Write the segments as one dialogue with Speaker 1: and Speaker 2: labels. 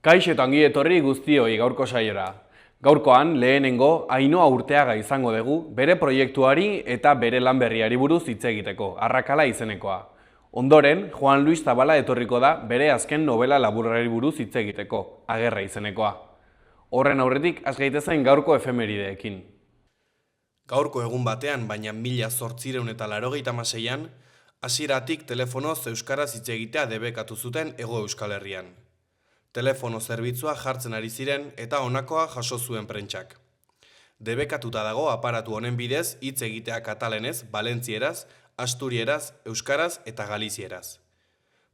Speaker 1: Kaixo eta ongi etorri guztioi gaurko saiora. Gaurkoan lehenengo Ainhoa Urteaga izango dugu bere proiektuari eta bere lan berriari buruz hitz egiteko, Arrakala izenekoa. Ondoren, Juan Luis Zabala etorriko da bere azken novela laburrari buruz hitz egiteko, Agerra izenekoa. Horren aurretik, has gaitezen gaurko efemerideekin.
Speaker 2: Gaurko egun batean, baina 1886an, hasieratik telefonoz euskaraz hitz egitea debekatu zuten Hego Euskal Herrian. Telefono zerbitzua jartzen ari ziren eta honakoa jaso zuen prentsak. Debekatuta dago aparatu honen bidez hitz egitea katalenez, valentzieraz, asturieraz, euskaraz eta galizieraz.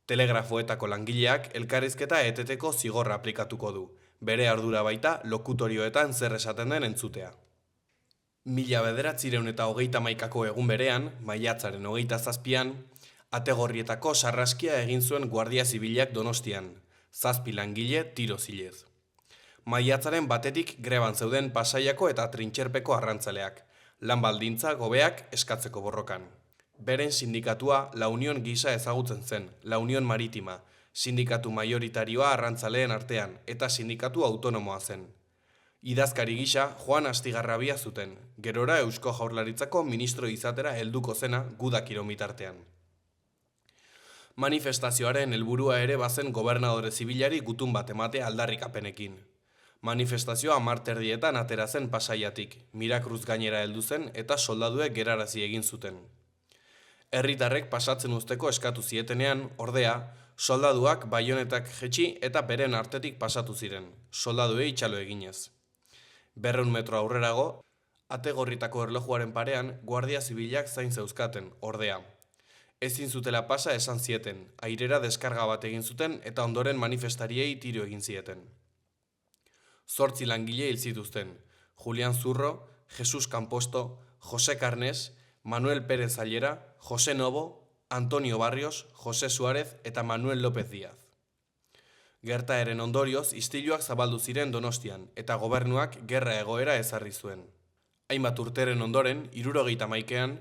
Speaker 2: Telegrafoetako langileak elkarrizketa eteteko zigorra aplikatuko du, bere ardura baita lokutorioetan zer esaten den entzutea. 1931ko egun berean, maiatzaren 27an, Ategorrietako sarraskia egin zuen Guardia Zibilak Donostian, 7 langile tiro zilez. Maiatzaren batetik greban zeuden Pasaiako eta Trintxerpeko arrantzaleak, lan baldintza gobeak eskatzeko borrokan. Beren sindikatua La Unión gisa ezagutzen zen, La Unión Maritima, sindikatu majoritarioa arrantzaleen artean eta sindikatu autonomoa zen. Idazkari gisa Juan Astigarrabia zuten, gerora Eusko Jaurlaritzako ministro izatera helduko zena Gudakiro mitartean. Manifestazioaren helburua ere bazen gobernadore zibilari gutun bat ematea aldarrikapenekin. Manifestazioa 10:00 atera zen Pasaiatik, Mirakruz gainera heldu zen eta soldaduek gerarazi egin zuten. Herritarrek pasatzen uzteko eskatu zietenean, ordea, soldaduak baionetak jetxi eta beren artetik pasatu ziren, soldaduei txalo eginez. 200 metro aurrerago, Ategorritako erlojuaren parean, Guardia Zibilak zain zeuzkaten, ordea. Ezin zutela pasa esan zieten, airera deskarga bat egin zuten eta ondoren manifestariei tiro egin zieten. 8 langile hil zituzten, Julián Zurro, Jesus Camposto, José Carnes, Manuel Pérez Allera, José Novo, Antonio Barrios, José Suárez eta Manuel López Díaz. Gertaeren ondorioz, istiluak zabaldu ziren Donostian eta gobernuak gerra egoera ezarri zuen. Hainbat urteren ondoren, 1971an,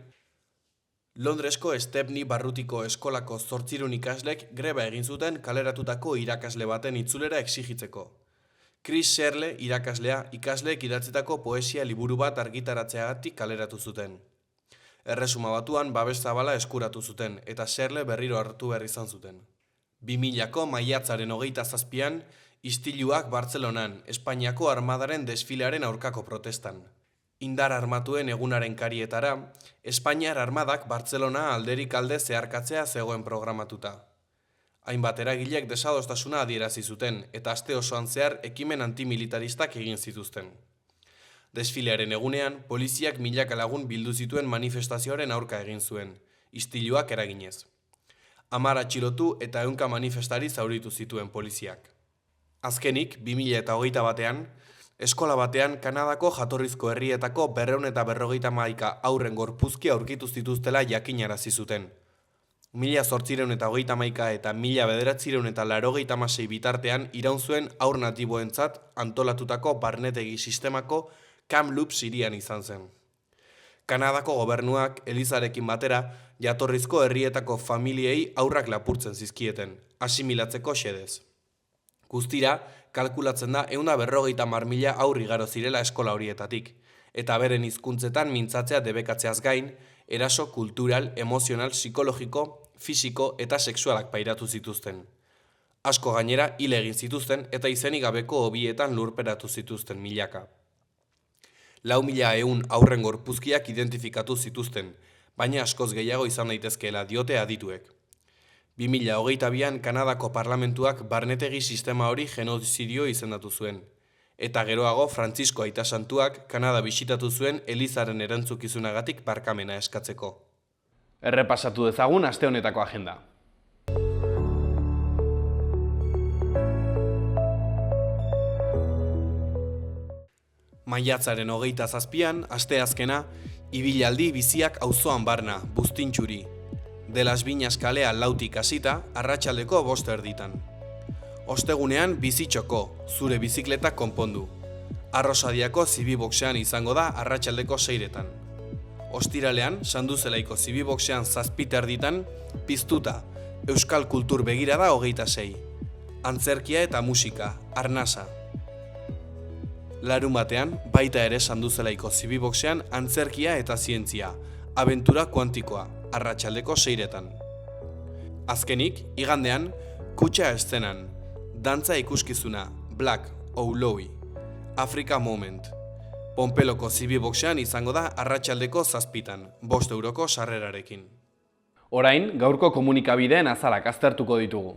Speaker 2: Londresko Stepney Barrutiko eskolako 800 ikaslek greba egin zuten kaleratutako irakasle baten itzulera exigitzeko. Chris Sherle irakaslea ikasleek idatzitako poesia liburu bat argitaratzeagatik kaleratu zuten. Erresuma Batuan babes zabala eskuratu zuten eta Sherle berriro hartu behar izan zuten. 2000ko maiatzaren 27an, istiluak Bartzelonan, Espainiako armadaren desfilearen aurkako protestan. Indar armatuen egunaren karietara, Espainiar armadak Bartzelona alderik alde zeharkatzea zegoen programatuta. Hainbat eragilek desadostasuna adierazi zuten eta aste osoan zehar ekimen antimilitaristak egin zituzten. Desfilearen egunean, poliziak milaka lagun bildu zituen manifestazioaren aurka egin zuen, istiluak eraginez. 10 atxilotu eta 100 manifestari zauritu zituen poliziak. Azkenik, 2021an, eskola batean Kanadako jatorrizko herrietako 251 haurren gorpuzki aurkitu zituztela jakinarazi zuten. 1831 eta 1986 bitartean iraun zuen haur natiboentzat antolatutako barnetegi sistemako Kamloops hirian izan zen. Kanadako gobernuak Elizarekin batera jatorrizko herrietako familiei haurrak lapurtzen zizkieten, asimilatzeko xedez. Guztira, kalkulatzen da 150.000 haur igaro zirela eskola horietatik, eta beren hizkuntzetan mintzatzea debekatzeaz gain, eraso kultural, emozional, psikologiko, fisiko eta sexualak pairatu zituzten. Asko gainera hil egin zituzten eta izenik gabeko hobietan lurperatu zituzten milaka. 4.100 haurren gorpuzkiak identifikatu zituzten, baina askoz gehiago izan daitezkeela diote adituek. 2022an Kanadako parlamentuak barnetegi sistema hori genozidio izendatu zuen, eta geroago Frantzisko Aita Santuak Kanada bisitatu zuen Elizaren erantzukizunagatik barkamena eskatzeko.
Speaker 1: Errepasatu dezagun aste honetako agenda.
Speaker 2: Maiatzaren 27an, asteazkena, ibilaldi biziak auzoan barna, Buztintxuri. De las Viñas kalea lautik hasita, arratsaldeko 5:00. Ostegunean bizitxoko, zure bizikleta konpondu. Arrosadiako zibiboxean izango da arratsaldeko 6:00. Ostiralean, Sanduzelaiko zibiboxean 7:30, piztuta, Euskal Kultur Begirada 26. Antzerkia eta musika, arnasa. Larunbatean, baita ere Sanduzelaiko Zibiboxean antzerkia eta zientzia, abentura kuantikoa, arratsaldeko 6etan. Azkenik, igandean, kutxa eszenan, dantza ikuskizuna, Black, Ouloui, Africa Moment. Pompeloko Zibiboxean izango da arratsaldeko 7etan, 5 euroko sarrerarekin.
Speaker 1: Orain, gaurko komunikabideen azalak aztertuko ditugu.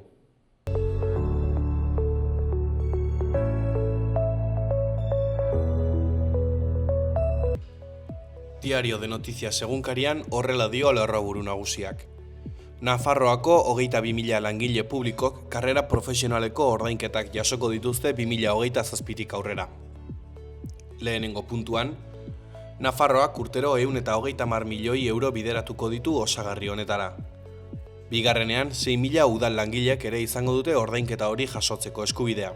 Speaker 2: Diario de Noticias egunkarian horrela dio lerroburu nagusiak. Nafarroako 22.000 langile publikok karrera profesionaleko ordainketak jasoko dituzte 2027tik aurrera. Lehenengo puntuan, Nafarroak urtero 130 milioi euro bideratuko ditu osagarri honetara. Bigarrenean, 6.000 udal langileek ere izango dute ordainketa hori jasotzeko eskubidea.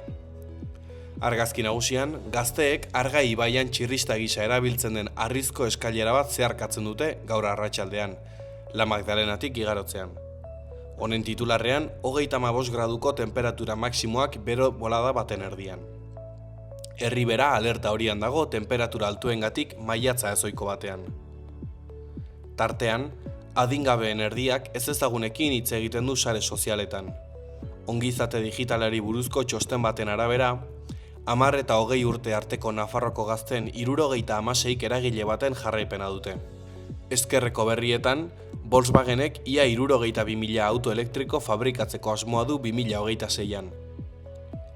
Speaker 2: Argazki nagusian, gazteek Argai ibaian txirrista gisa erabiltzen den harrizko eskailera bat zeharkatzen dute gaur arratsaldean, La Magdalenatik igarotzean. Honen titularrean, 35 graduko temperatura maksimoak bero bolada baten erdian. Herribera alerta horian dago temperatura altuengatik maiatza ezoiko batean. Tartean, adingabeen erdiak ez ezagunekin hitz egiten du sare sozialetan. Ongizate digitalari buruzko txosten baten arabera, 10 eta 20 urte arteko Nafarroko gazten 76 eragile baten jarraipena dute. Ezkerreko berrietan, Volkswagenek ia 62.000 auto elektriko fabrikatzeko asmoa du 2026an.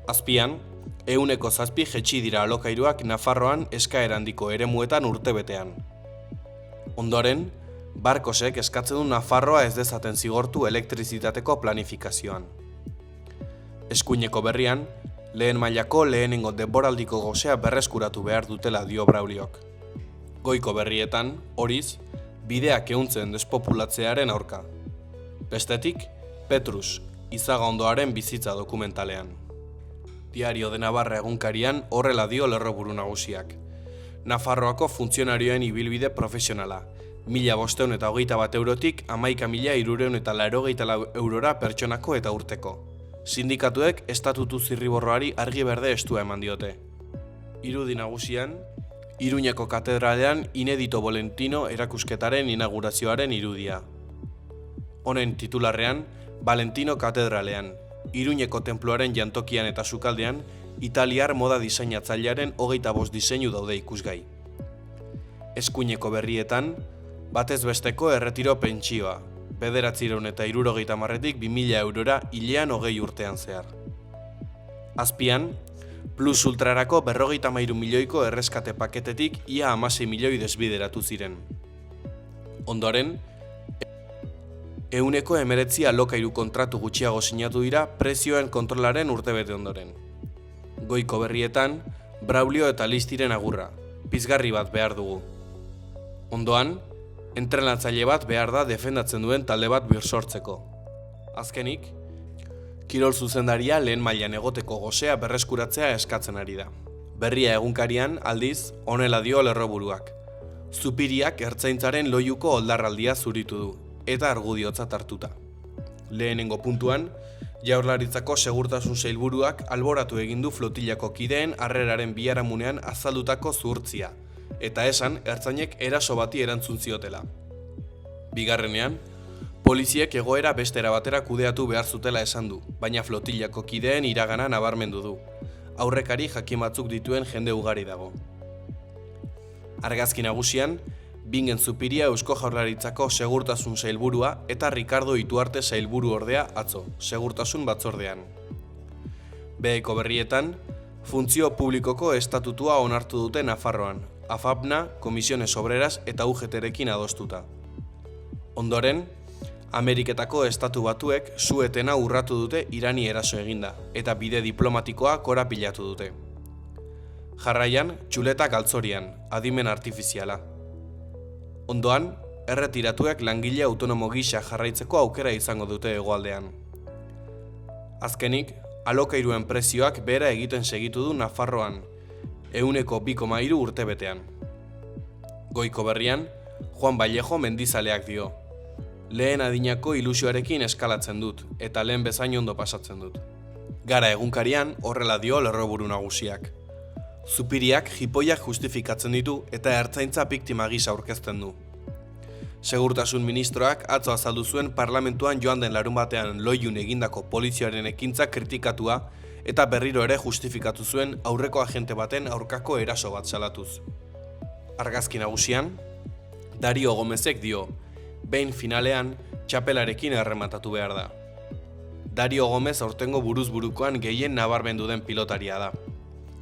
Speaker 2: Azpian, 107 jetxi dira alokairuak Nafarroan eskaera handiko eremuetan urtebetean. Ondoren, Barkosek eskatzen du Nafarroa ez dezaten zigortu elektrizitateko planifikazioan. Eskuineko berrian, lehen mailako lehenengo denboraldiko gosea berreskuratu behar dutela dio Brauliok. Goiko berrietan, horiz, bideak ehuntzen despopulatzearen aurka. Bestetik, Petrus, Izaga-Ondoaren bizitza dokumentalean. Diario de Navarra egunkarian horrela dio lerroburu nagusiak. Nafarroako funtzionarioen ibilbide profesionala, 1.521 eurotik 11.384 eurora pertsonako eta urteko. Sindikatuek estatutu zirriborroari argi berde estua eman diote. Irudi nagusian, Iruñeko katedralean Inedito Valentino erakusketaren inaugurazioaren irudia. Honen titularrean, Valentino katedralean, Iruñeko tenpluaren jantokian eta sukaldean, italiar moda diseinatzailearen 25 diseinu daude ikusgai. Eskuineko berrietan, batez besteko erretiro pentsioa, 970 2.000 eurora hilean 20 urtean zehar. Azpian, Plus Ultrarako 53 milioiko erreskate paketetik ia 16 milioi desbideratu ziren. Ondoren, 119 alokairu kontratu gutxiago sinatu dira prezioen kontrolaren urtebete ondoren. Goiko berrietan, Braulio eta Listiren agurra, pizgarri bat behar dugu. Ondoan, entrenatzaile bat behar da defendatzen duen talde bat birsortzeko. Azkenik, kirol zuzendaria lehen mailan egoteko gosea berreskuratzea eskatzen ari da. Berria egunkarian, aldiz, honela dio lerroburuak. Zupiriak ertzaintzaren loiuko oldarraldia zuritu du, eta argudiotzat hartuta. Lehenengo puntuan, Jaurlaritzako segurtasun sailburuak alboratu egin du flotilako kideen harreraren biharamunean azaldutako zuhurtzia, eta esan ertzainek eraso bati erantzun ziotela. Bigarrenean, poliziek egoera bestera batera kudeatu behar zutela esan du, baina flotilako kideen iragana nabarmendu du. Aurrekari jakin batzuk dituen jende ugari dago. Argazki nagusian, Bingen Zupiria Eusko Jaurlaritzako segurtasun sailburua eta Ricardo Ituarte sailburu ordea atzo, segurtasun batzordean. Beheko berrietan, funtzio publikoko estatutua onartu dute Nafarroan, AFAPNA, Komisiones Obreras eta UGT-rekin adostuta. Ondoren, Ameriketako estatu batuek su-etena urratu dute Irani eraso eginda, eta bide diplomatikoa korapilatu dute. Jarraian, txuleta galtzorian, adimen artifiziala. Ondoan, erretiratuek langile autonomo gisa jarraitzeko aukera izango dute hegoaldean. Azkenik, alokairuen prezioak behera egiten segitu du Nafarroan, 2,3 urtebetean. Goiko berrian, Juan Vallejo mendizaleak dio. Lehen adinako ilusioarekin eskalatzen dut, eta lehen bezain ondo pasatzen dut. Gara egunkarian horrela dio lerroburu nagusiak. Zupiriak jipoiak justifikatzen ditu eta ertzaintza biktima gisa aurkezten du. Segurtasun ministroak atzo azaldu zuen parlamentuan joan den larunbatean Loiun egindako poliziaren ekintza kritikatua eta berriro ere justifikatu zuen aurreko agente baten aurkako eraso bat salatuz. Argazki nagusian, Dario Gomezek dio, behin finalean txapelarekin errematatu behar da. Dario Gomez aurtengo buruz burukoan gehien nabarmendu den pilotaria da.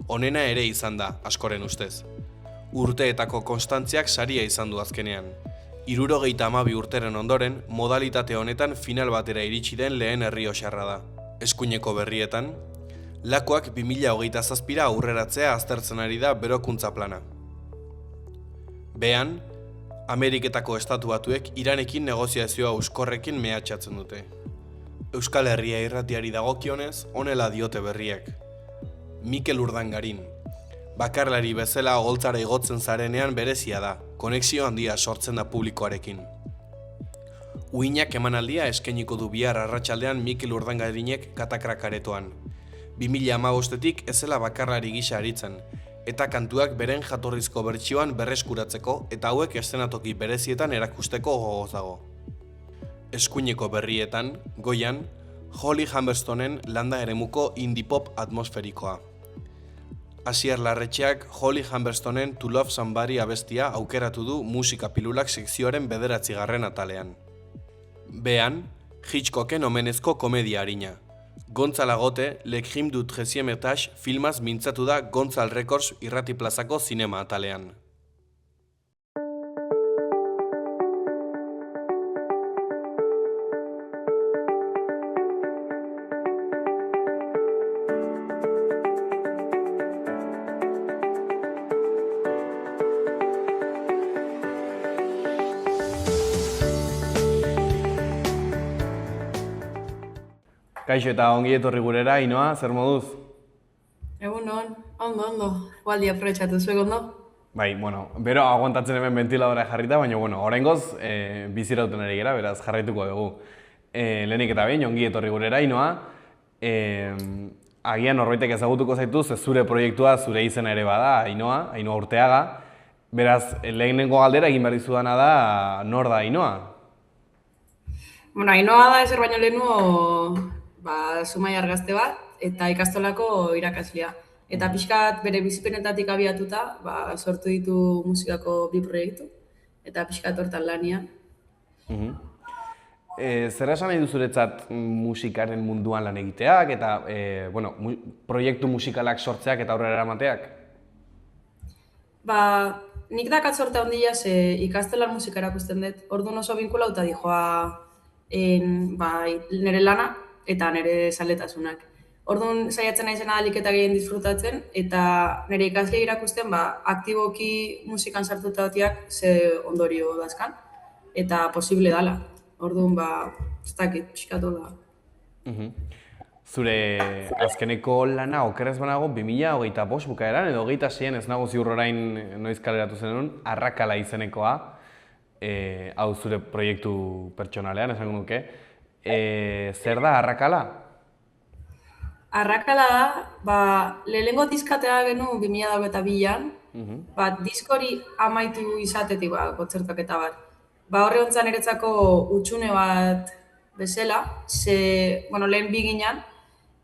Speaker 2: Onena ere izan da, askoren ustez. Urteetako konstantziak saria izan du azkenean. 72 urteren ondoren, modalitate honetan final batera iritsi den lehen errioxarra da. Eskuineko berrietan, Lakuak 2027 aurreratzea aztertzen ari da berokuntza plana. Behan, Ameriketako estatu batuek Iranekin negoziazioa euskorrekin mehatxatzen dute. Euskal Herria irratiari dagokionez, honela diote berriek. Mikel Urdangarin. Bakarlari bezala oholtzara igotzen zarenean berezia da, konexio handia sortzen da publikoarekin. Uinak emanaldia eskainiko du bihar arratsaldean Mikel Urdangarinek Katakrak aretoan. 2015etik ezela bakarlari gisa aritzen, eta kantuak beren jatorrizko bertsioan berreskuratzeko eta hauek eszenatoki berezietan erakusteko gogoz dago. Eskuineko berrietan, goian, Holly Humberstonen landa eremuko indie pop atmosferikoa. Asier Larretxeak Holly Humberstonen To Love Somebody abestia aukeratu du musika pilulak sekzioaren 9. atalean. Behan, Hitchcocken omenezko komedia harina. Gontzal Agote, Le Crime du 13e étage filmaz mintzatu da Gontzal Records irrati plazako zinema atalean.
Speaker 1: Kaixo eta ongi etorri gurera, Ainoa, zer moduz?
Speaker 3: Egunon, ondo, gualdi aprobetxatu zuek ondo.
Speaker 1: Bai, bero aguantatzen hemen ventiladora jarrita, baina, oraingoz bizirauten ari gera, beraz jarraituko dugu. Lehenik eta behin, ongi etorri gurera, Ainoa. Agian norbaitek ezagutuko zaitu, ze zure proiektua zure izena ere bada, Ainoa Urteaga. Beraz, lehenengo galdera egin behar dizudana da, nor da Ainoa?
Speaker 3: Ainoa da ezer baino lehenu Zumaiar gazte bat, eta ikastolako irakaslea. Eta pixkat bere bizipenetatik abiatuta, sortu ditu musikako 2 proiektu, eta pixkat hortan lanian.
Speaker 1: Zer esan nahi duzuretzat musikaren munduan lan egiteak, eta proiektu musikalak sortzeak eta aurrera eramateak?
Speaker 3: Nik dakat sorte handia ze ikastolan musika erakusten dut, orduan oso binkulauta dijoa nire lana, eta nire zaletasunak. Orduan saiatzen naizena ahalik eta gehien disfrutatzen, eta nire ikaslea irakusten aktiboki musikan sartuta dotiak ze ondorio dazkan, eta posible dala. Orduan, ez dakit, pixkatola.
Speaker 1: Zure azkeneko lana okerrez banago 2025 bukaeran, edo 26 ez nago ziur orain noiz kaleratu zenun, Arrakala izenekoa, hau zure proiektu pertsonalean, esango nuke. Zer da Arrakala?
Speaker 3: Arrakala da, lehenengo diskatea genu 2022an, diskori amaitu izatetik kontzertuak eta bat. Horre hontzan niretzako utxune bat bezala, ze, lehen biginan,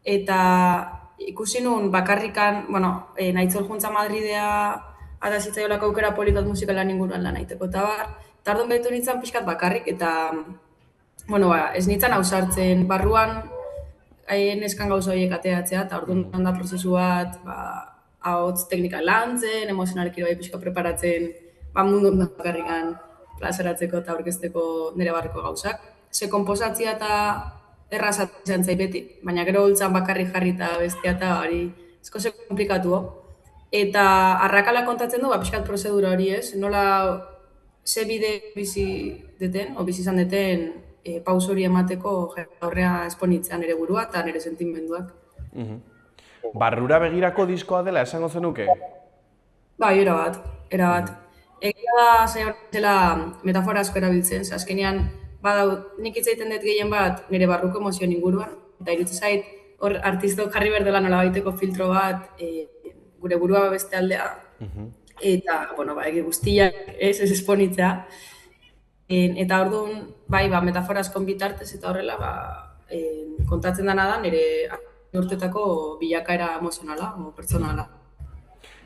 Speaker 3: eta ikusi nun bakarrikan, nahitzol juntza Madridea adazitzaiolako aukera politat musikalan inguruan lan aiteko, eta tardun behitu nintzen pixkat bakarrik, eta ez nintzen ausartzen, barruan neskan gauza horiek ateatzea, eta orduan da prozesu bat, ahots teknika lantzen, emozionalki bai pixka preparatzen, mundu bakarrikan plazaratzeko eta aurkezteko nire barriko gauzak. Ze konposatzia eta errazat izan zait beti, baina gero holtzan bakarrik jarri eta bestia eta hori esko ze komplikatu. Eta Arrakala kontatzen du, pixkat prozedura hori ez, nola ze bide bizi izan deten paus hori emateko aurrea esponitzean nire burua eta nire sentimenduak.
Speaker 1: Barrura begirako diskoa dela esango zenuke?
Speaker 3: Bai, erabat. Egia da zela metafora asko erabiltzen, azkenean nik hitz egiten dut gehien bat nire barruko emozioen inguruan, eta iruditzen zait hor artistok jarri behar dela nolabaiteko filtro bat, gure burua beste aldea, eta, bueno, egi guztiak ez esponitzea. Eta orduan, bai, metafora askon bitartez eta horrela, kontatzen dena da nire urtetako bilakaera emozionala o pertsonala.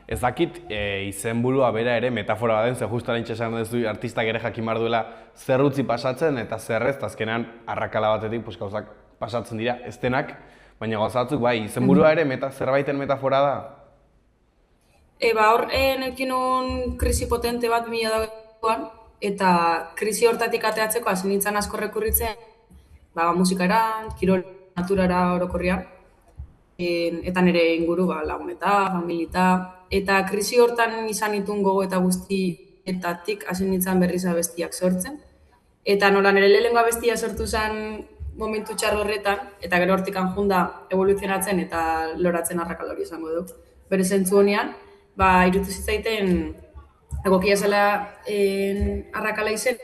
Speaker 1: Ez dakit izenburua bera ere metafora baden, ze justu oraintxe esan duzu artistak ere jakin behar duela zer utzi pasatzen eta zer ez, azkenean arrakala batetik gauzak pasatzen dira, ez denak, baina gauza batzuk bai, izenburua ere zerbaiten metafora da?
Speaker 3: Hor nekin un krisi potente bat 2020an, eta krisi hortatik ateatzeko hasi nintzen asko rekurritzen musikara, kirol naturara orokorrian, eta nire inguru laguneta, familita, eta krisi hortan izan ditun gogo eta guztietatik hasi nintzen berriz abestiak sortzen. Eta nola nire lehenengo abestia sortu zen momentu txar horretan, eta gero hortikan junda evoluzionatzen eta loratzen arrakala hori izango dut. Bere zentzu honean, irutu zitzaiten egokia zela arrakala izen,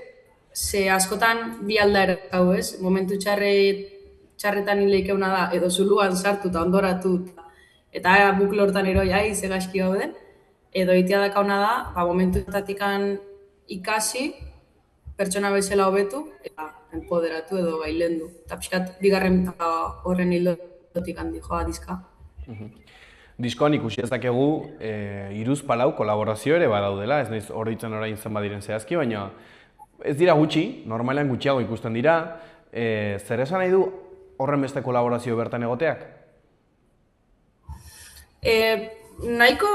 Speaker 3: ze askotan bi aldaera hau ez, momentu txarretan hileikeuna da, edo zuluan sartu eta ondoratu, eta buklo hortan eroi ze gaizki gauden, edo itea dakauna da, momentuetatik ikasi, pertsona bezala hobetu, eta empoderatu edo gailendu. Eta pixkat, bigarren horren hildotik handi joa dizka.
Speaker 1: Diskoan ikusi ezakegu 3-4 kolaborazio ere badaudela, ez naiz hor ditzen orain zenbat diren zehazki, baina ez dira gutxi, normalean gutxiago ikusten dira. Zer esan nahi du horren beste kolaborazio bertan egoteak?
Speaker 3: Nahiko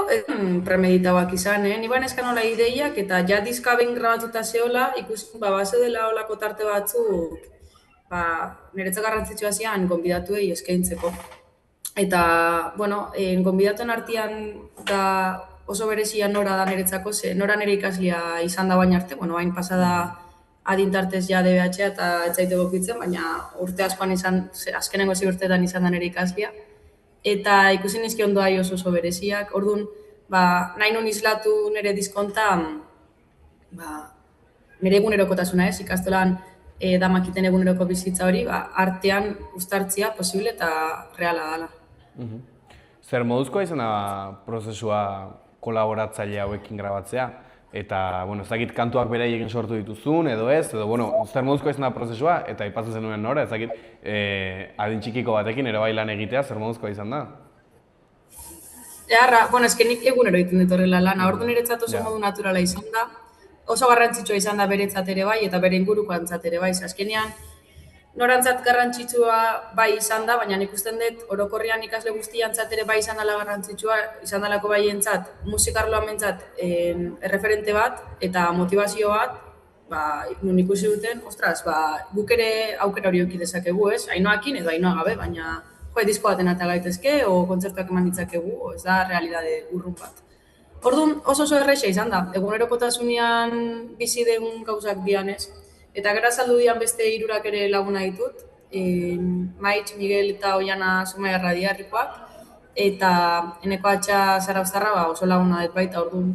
Speaker 3: premeditauak izan, ni eskan hola ideiak eta ja diska behin grabatuta zehola, ikusten base dela holako tarte batzuk niretzat garrantzitsua zian gonbidatuei eskaintzeko. Eta, gonbidatuen artean da oso berezia Nora da niretzako, ze Nora nire ikaslia izan da baina arte, hain pasada adintartez ja DBH eta etzaite gokitzen, baina urte askoan azkenengo ziurtetan izan da nire ikaslia. Eta ikusi nizki ondoai oso bereziak, orduan, nahi nun islatu nire diskonta, nire egunerokotasuna ez, ikastolan damakiten eguneroko bizitza hori, artean uztartzia posible eta reala dela.
Speaker 1: Zer moduzkoa izan da prozesua kolaboratzaile hauekin grabatzea? Eta, ez dakit kantuak beraiekin sortu dituzun, edo ez, edo, zer moduzkoa izan da prozesua, eta aipatzen zenuen Nora, ez dakit adin txikiko batekin ere bai lan egitea, zer moduzkoa izan da?
Speaker 3: Eharra, nik egunero egiten dut horrela lana, ordu niretzat oso modu naturala izan da, oso garrantzitsua izan da beretzat ere bai, eta bere ingurukoantzat ere bai, azkenean, norantzat garrantzitsua bai izan da, baina ikusten dut orokorrian ikasle guztiantzat ere bai izan dela garrantzitsua, izan delako baientzat, musikarloan bentzat erreferente bat eta motivazio bat, nun ikusi duten, guk ere aukera hori eduki dezakegu, ez? Ainoakin edo ainoa gabe, baina disko baten ata gaitezke, o kontzertuak eman ditzakegu, ez da realidade urrun bat. Orduan oso erresa izan da, egunerokotasunean bizi den gauzak dian ez, eta gara saldu dian beste 3 ere laguna ditut, Maitz, Miguel eta Oiana Zumaiarra diarrikoak, eta eneko atxa Zarauztarra oso laguna dut baita, orduan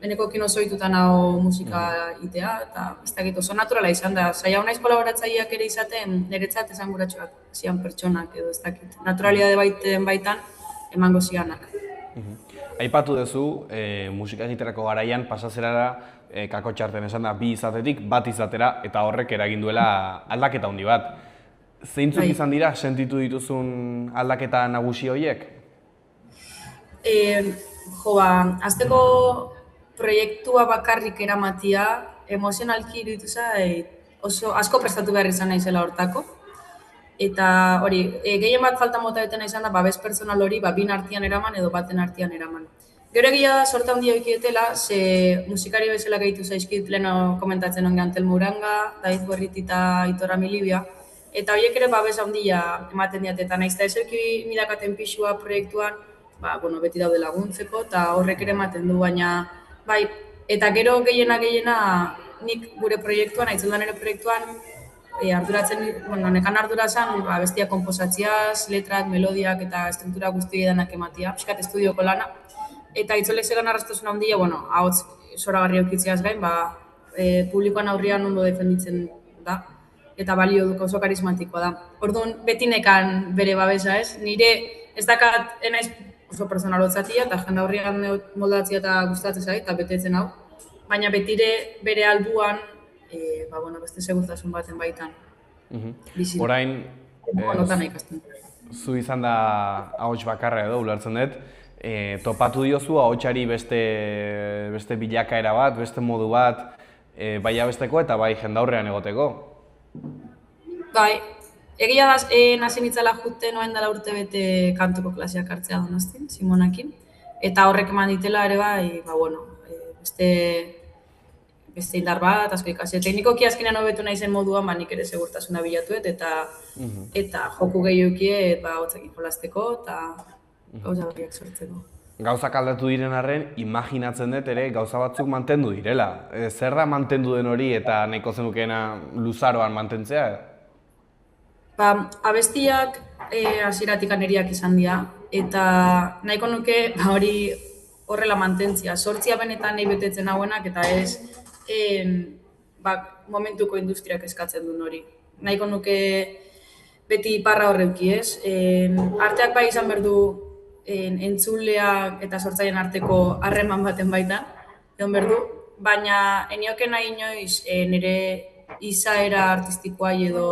Speaker 3: enekokin oso ditutan hau musika itea, eta ez dakit oso naturala izan da. Zaila honaiz kolaboratzaileak ere izaten, niretzat esan guratxoak zian pertsonak edo ez dakit. Naturalidade baitan emango zianak.
Speaker 1: Aipatu duzu, musika egiterako garaian pasazerara kako txarten esan da bi izatetik bat izatera eta horrek eragin duela aldaketa handi bat. Zeintzuk izan dira sentitu dituzun aldaketa nagusi horiek?
Speaker 3: Azteko proiektua bakarrik eramatia, emozionalki iruditu oso asko prestatu behar izan naizela hortako. Eta hori, gehien bat falta mota dutena izan da, babes personal hori, bin artean eraman edo baten artean eraman. Gero egia da, sorta handia ekietela, ze musikari bezala gehitu zaizkit, leno komentatzen ongean Telmo Uranga, David Gorriti eta Aitor Amilibia. Eta horiek ere babes handia ematen diat, eta nahiz eta eserki milakaten pixua proiektuan, beti daude laguntzeko, eta horrek ere ematen du, baina, eta gero gehiena nik gure proiektuan, aitzuldan ere proiektuan, nekan ardura zen, bestia komposatziaz, letrak, melodiak eta estruktura guzti edanak ematia, pixkat estudioko lana. Eta itzolek zegan arrastosuna handia, ahots zoragarri aukitzeaz gain, publikoan aurrian ondo defenditzen da. eta balio du oso karismatikoa da. Orduan, beti nekan bere babesa, ez? Nire ez dakat, enaiz oso personalotzatia, eta jendaurrian moldatzia eta gustatzen zait, eta betetzen hau. Baina betire bere albuan, beste segurtasun baten baitan. Bizi.
Speaker 1: Orain,
Speaker 3: Notan ikasten.
Speaker 1: zu izan da ahots bakarra edo, ulertzen dut, topatu diozu ahotsari beste bilakaera bat, beste modu bat, bai abesteko eta bai jendaurrean egoteko.
Speaker 3: Bai, egia da, nasi nitzala jute noen dela urte bete kantuko klaseak hartzea Donostin, Simonakin. Eta horrek eman ditela ere bai, beste indar bat, asko ikasi. Teknikoki azkenean hobetu nahi zen moduan, nik ere segurtasuna bilatuet, eta joku gehiokiet hotzekin jolasteko, eta gauza horiek sortzeko.
Speaker 1: Gauzak aldatu diren arren, imaginatzen dut ere gauza batzuk mantendu direla. Zer da mantendu den hori eta nahiko zenukena luzaroan mantentzea?
Speaker 3: Abestiak hasieratik aneriak izan dira, eta nahiko nuke hori horrela mantentzia. Sortzia benetan nahi betetzen hauenak, eta ez momentuko industriak eskatzen duen hori. Nahiko nuke beti iparra horreuki, ez? Arteak bai izan behar du entzuleak eta sortzaileen arteko harreman baten baitan, egon behar du, baina enioke nahi inoiz nire izaera artistikoa edo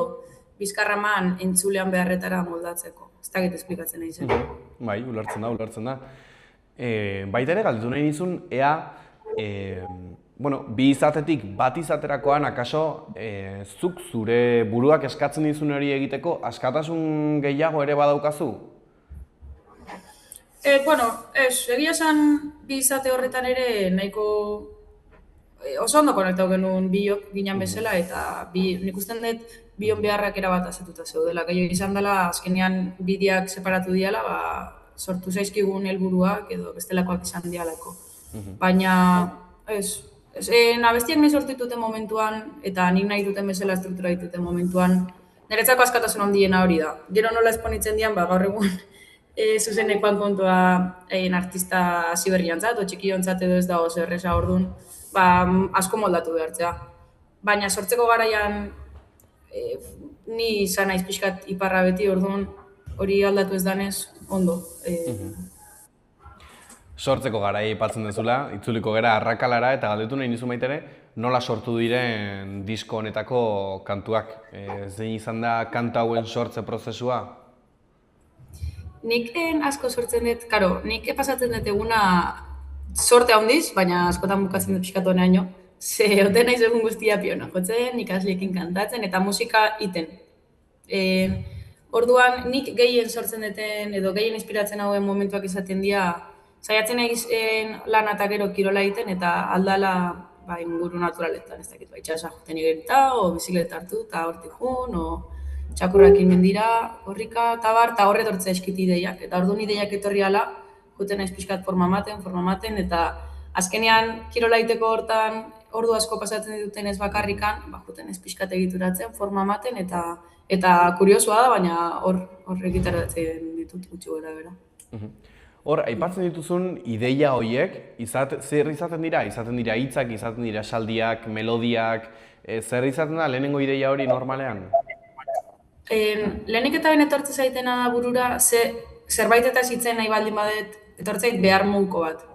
Speaker 3: bizkarraman entzulean beharretara moldatzeko. Ez dakit esplikatzen nahi zen.
Speaker 1: Bai, ulertzen da. Baita ere galdetu nahi nizun, ea, bi izatetik bat izaterakoan, akaso, zuk zure buruak eskatzen dizun hori egiteko, askatasun gehiago ere badaukazu?
Speaker 3: Egia esan bi izate horretan ere nahiko oso ondo konektau genuen biok ginen bezala, eta nik usten dut bion beharrak erabat azetuta zeudela. Gehiago izan dela, azkenean bideak separatu diala, sortu zaizkigun helburuak edo bestelakoak izan dialako. Baina, abestiak nahi sortu dituten momentuan, eta nik nahi duten bezala estruktura dituten momentuan, niretzako askatasun handiena hori da. Gero nola esponitzen dian, gaur egun zuzenekoan kontua artista hasi berriantzat, o txikiontzat edo ez da oso erresa orduan, asko moldatu behartzea. Baina sortzeko garaian ni izan naiz pixkat iparra beti, orduan hori aldatu ez danez, ondo.
Speaker 1: Sortzeko garaia aipatzen dezula, itzuliko gera Arrakalara, eta galdetu nahi nizu maitere, nola sortu diren disko honetako kantuak? Zein izan da kanta hauen sortze prozesua?
Speaker 3: Nik asko sortzen dut, nik pasatzen dut eguna sorte handiz, baina askotan bukatzen dut pixkatu honeaino, ze ote naiz egun guztia piano jotzen, ikasliekin kantatzen eta musika iten. Orduan, nik gehien sortzen duten edo gehien inspiratzen hauen momentuak izaten dira, saiatzen egin lan eta gero kirola egiten eta aldala inguru naturaletan, ez dakit, itxasa joten igerita, o bizikleta hartu, eta hortik jun, o txakurrakin mendira, horrika, eta horret hortzea eskiti ideiak. Eta orduan ideiak etorri ala, juten naiz pixkat forma maten, eta azkenean kirola egiteko hortan ordu asko pasatzen dituten ez bakarrikan, juten naiz pixkat egituratzen, forma maten, eta kuriosua da, baina hor egitaratzen ditut gutxi gora bera.
Speaker 1: Hor, aipatzen dituzun ideia horiek, zer izaten dira? Izaten dira hitzak, izaten dira esaldiak, melodiak, zer izaten da lehenengo ideia hori normalean?
Speaker 3: Lehenik eta ben etortze zaitena da burura, zerbait eta zitzen nahi baldin badet, etortzeit behar muguko bat.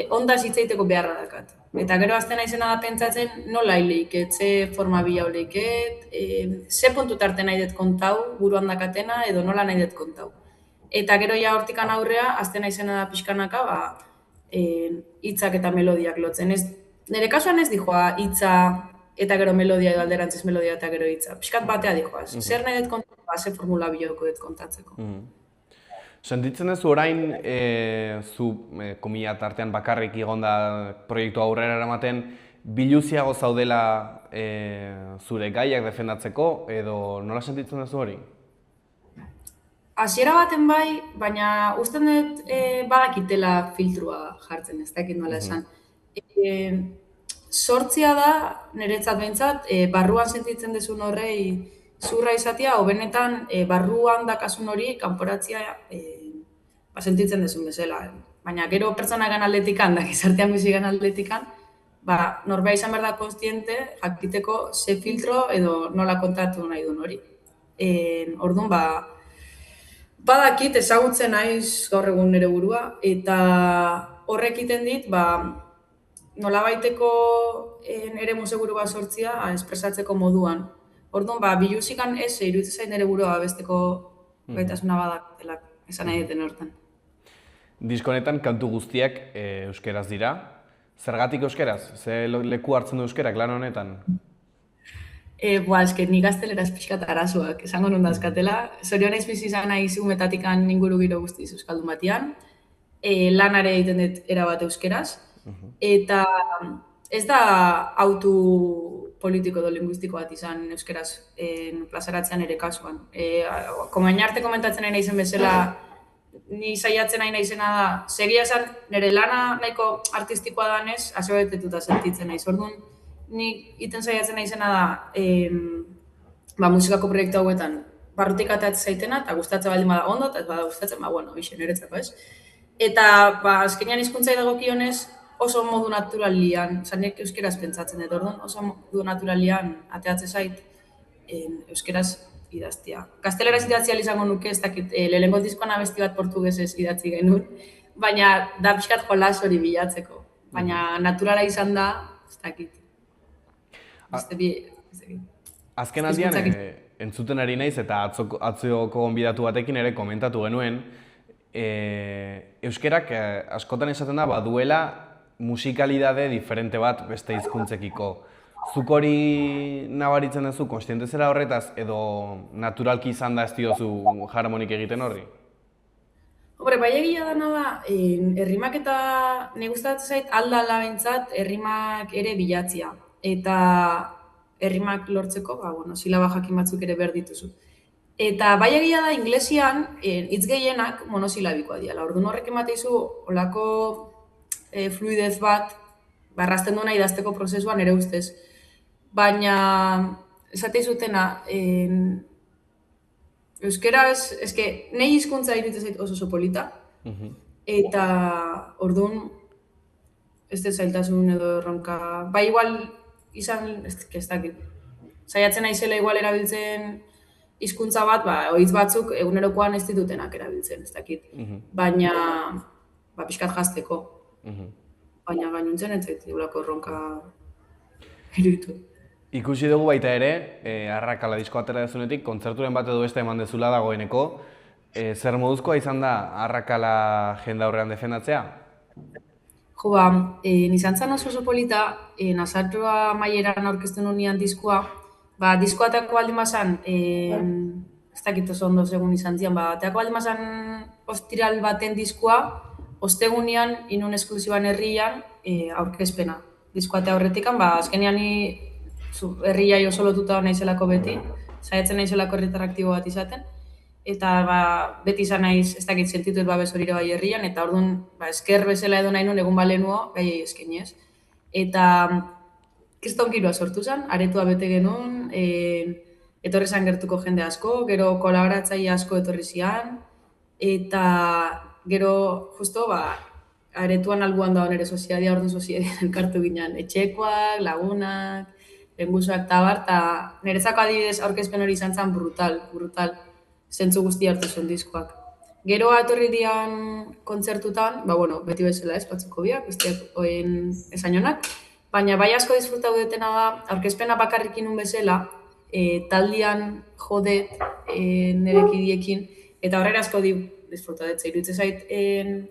Speaker 3: Onda zitzaiteko beharra dakat. Eta gero azten naizena da pentsatzen nola hileiket, ze forma bila holeiket, ze puntu tarte nahi dut kontau, buruan dakatena, edo nola nahi dut kontau. Eta gero ja hortikan aurrea, azten naizena da pixkanaka, hitzak eta melodiak lotzen. Nire kasuan ez dijoa hitza eta gero melodia edo alderantziz melodia eta gero hitza. Piskat batea dijoaz. Zer nahi dut kontatu, ze formula biloko dut kontatzeko.
Speaker 1: Sentitzen duzu orain, zu komila tartean bakarrik egonda proiektu aurrera eramaten, biluziago zaudela zure gaiak defendatzeko, edo nola sentitzen duzu hori?
Speaker 3: Hasiera baten bai, baina usten dut badakitela filtrua jartzen, ez dakit nola esan. Sortzia da, niretzat behintzat, barruan sentitzen duzun horrei zurra izatea, o benetan barruan dakasun hori kanporatzia sentitzen duzun bezala. Baina gero pertsonagan aldetikan, da gizartean bizigan aldetikan, norbea izan behar da konstiente, jakiteko ze filtro edo nola kontatu nahi duen hori. Orduan, badakit ezagutzen naiz gaur egun nire burua, eta horrek iten dit, nolabaiteko eremu seguru bat sortzia espresatzeko moduan. Orduan, biluzikan ez iruditzen zait nire burua besteko gaitasuna badakela, esan nahi duten hortan.
Speaker 1: Disko honetan kantu guztiak euskeraz dira. Zergatik euskeraz? Ze leku hartzen du euskerak lan honetan?
Speaker 3: Eske nik gazteleraz pixkat arazoak, esango nun dazkatela. Zorionez bizi izan naiz umetatikan inguru giro guztiz euskaldun batian. Lanare egiten dut erabat euskeraz. Eta ez da autu politiko edo linguistiko bat izan euskeraz plazaratzean ere kasuan. Komain arte komentatzen nahi naizen bezala, ni saiatzen nahi naizena da, segia esan, nire lana nahiko artistikoa danez, asebetetuta sentitzen naiz. Orduan, nik iten saiatzen naizena da, musikako proiektu hauetan barrutik atatzen zaitena, eta gustatzen baldin bada ondo, eta bada gustatzen, bixe niretzako, ez? Eta, azkenean hizkuntzai dagokionez, oso modu naturalian, nik euskeraz pentsatzen dut, orduan, oso modu naturalian ateatzen zait euskeraz idaztia. Gazteleraz idatzi izango nuke, ez dakit, lehenengo diskoan abesti bat portugesez idatzi genuen, baina da pixkat jolas hori bilatzeko. Baina naturala izan da, ez dakit.
Speaker 1: Azken aldian, entzuten ari naiz eta atzoko gonbidatu batekin ere komentatu genuen, euskerak askotan esaten da baduela musikalidade diferente bat beste hizkuntzekiko. Zuk hori nabaritzen duzu, konstiente zera horretaz, edo naturalki izan da ez diozu harmonik egiten horri?
Speaker 3: Bai egia dana da, errimak eta ne gustatzen zait aldala bentsat errimak ere bilatzia. Eta errimak lortzeko, silaba jakin batzuk ere behar dituzu. Eta bai egia da, inglesian hitz gehienak monosilabikoa diala. Orduan horrek emateizu olako fluidez bat, errazten duena idazteko prozesuan ere ustez. Baina, esatei zutena, euskeraz, nahi hizkuntza iruditzen zait oso polita, eta orduan, ez dut zailtasun edo erronka, igual izan, ez dakit, saiatzen naizela igual erabiltzen hizkuntza bat, hitz batzuk egunerokoan ez ditutenak erabiltzen, ez dakit, baina, pixkat jazteko, baina gainuntzen ez zait egulako erronka iruditu.
Speaker 1: Ikusi dugu baita ere, Arrakala disko atera dezunetik, kontzerturen bat edo beste eman dezula dagoeneko. Zer moduzkoa izan da Arrakala jende aurrean defendatzea?
Speaker 3: Nizan zan oso polita, Nazartua maieran aurkezten unian diskoa, diskoa atako baldin bazan, ez dakit oso ondo segun izan zian, atako baldin bazan ostiral baten diskoa, ostegunean, inun esklusiban herrian, aurkezpena. Diskoatea horretikan, azkenean herriai oso lotuta naizelako beti, saiatzen naizelako herritar aktibo bat izaten, eta beti izan naiz, ez dakit sentitut babes hori ere bai herrian, eta orduan esker bezala edo nahi nun egun balenuo, gaiei eskeniez. Eta kriston giroa sortu zen, aretua bete genuen, etorri zan gertuko jende asko, gero kolaboratzaile asko etorri zian, eta gero, justo, aretuan albuan dago nire soziadia, orduan soziadia elkartu ginen, etxekoak, lagunak, lengusoak eta niretzako adibidez aurkezpen hori izan zen brutal, zentzu guzti hartu zuen diskoak. Gero etorri dian kontzertutan, beti bezala ez, batzuko biak, besteak oien esainonak, baina bai asko disfrutau dutena da, aurkezpena bakarrik inun bezala, taldian jodet nirekidiekin, eta horrela asko disfrutatetza. Iruditzen zait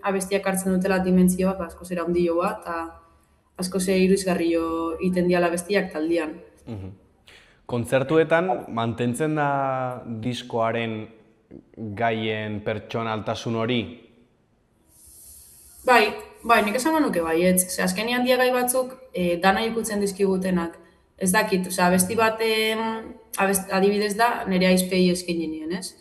Speaker 3: abestiak hartzen dutela dimentzio bat, asko zera ondio bat, eta asko ze iruizgarrio iten diala bestiak taldian.
Speaker 1: Kontzertuetan mantentzen da diskoaren gaien pertsonaltasun hori?
Speaker 3: Bai, nik esango nuke baietz. Azkenean gai batzuk dana ikutzen dizkigutenak. Ez dakit, abesti bat adibidez da nire aizpei eskaini nien, ez?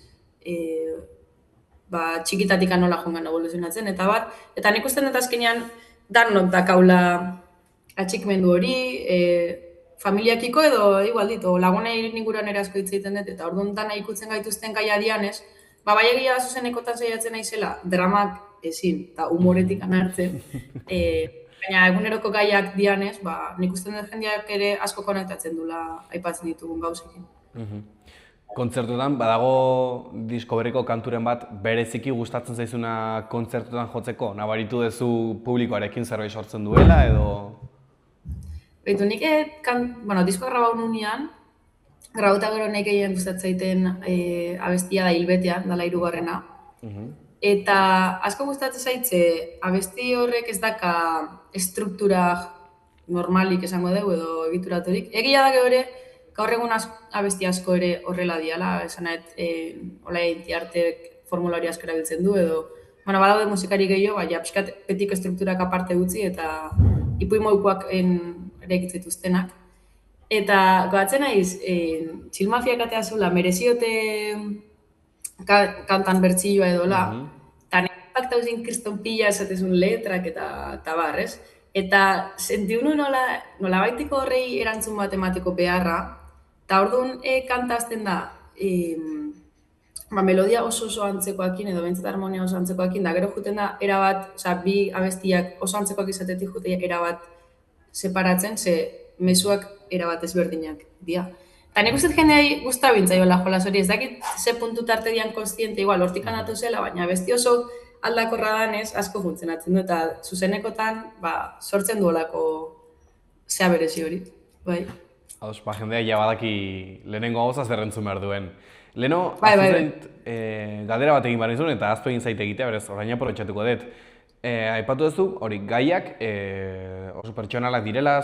Speaker 3: Txikitatik anola jongan evoluzionatzen, eta nik usten dut azkenean danok dakaula atxikmendu hori, familiakiko edo igual ditu, lagunei inguruan ere asko hitz egiten dut, eta orduan dana ikutzen gaituzten gaia dianez, bai egia da zuzenekotan saiatzen naizela, dramak ezin, eta humoretik anartzen, Baina eguneroko gaiak dianez, nik uste dut jendeak ere asko konektatzen dula aipatzen ditugun gauzekin.
Speaker 1: Kontzertuetan, badago disko berriko kanturen bat bereziki gustatzen zaizuna kontzertuetan jotzeko? Nabaritu duzu publikoarekin zerbait sortzen duela edo...
Speaker 3: Beitu, nik diskoa grabau nunean, grabauta gero nahi gehien gustatzen zaiten abestia da Hilbetean, dala 3. Eta asko gustatzen zaitze abesti horrek ez daka estruktura normalik esango dugu edo egituraturik. Egia da gero ere, gaur egun abesti asko ere horrela diala, esanet, hola Entiartek formulari asko erabiltzen du edo, badaude musikari gehiago, baina pixkat betiko estrukturak aparte utzi eta ipuimoikuak ere egitzetuztenak. Eta goatzen naiz, Txilmafiak atea zula, mereziote kantan bertsilloa edola, eta nekak dauzin kriston pila esatezun letrak eta barrez. Eta sentiu nu nola baitiko horrei erantzun bat emateko beharra, eta orduan kantazten da, melodia oso antzekoakin edo bentsat harmonia oso antzekoakin, da gero juten da erabat, bi abestiak oso antzekoak izatetik jute erabat separatzen, ze mezuak erabat ezberdinak dira. Eta nik uste jendeai guztabintzaioela jolas hori, ez dakit ze puntu tarte dian konstiente, igual hortik anatu zela, baina besti oso aldakorra danez asko funtzionatzen du, eta zuzenekotan sortzen duolako zea berezi hori, bai.
Speaker 1: Ados, jendea ja badaki lehenengo gauza zerrentzun behar duen. Leheno, galdera bat egin behar nizun eta aztu egin zaite egitea, berez, orain aprobetxatuko dut. Aipatu duzu, hori, gaiak oso pertsonalak direla,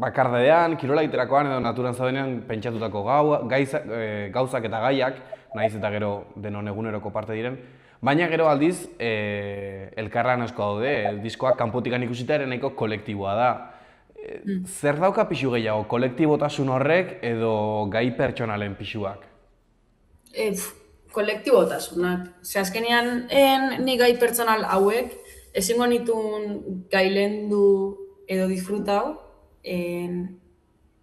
Speaker 1: bakardadean, kirola egiterakoan edo naturan zaudenean pentsatutako gauzak eta gaiak, nahiz eta gero denon eguneroko parte diren, baina gero aldiz elkarran asko daude, diskoak kanpotikan ikusita ere nahiko kolektiboa da. Zer dauka pixu gehiago, kolektibotasun horrek edo gai pertsonalen pixuak?
Speaker 3: Kolektibotasunak. Ze azkenean, ni gai pertsonal hauek, ezingo nituen gailendu edo disfrutau,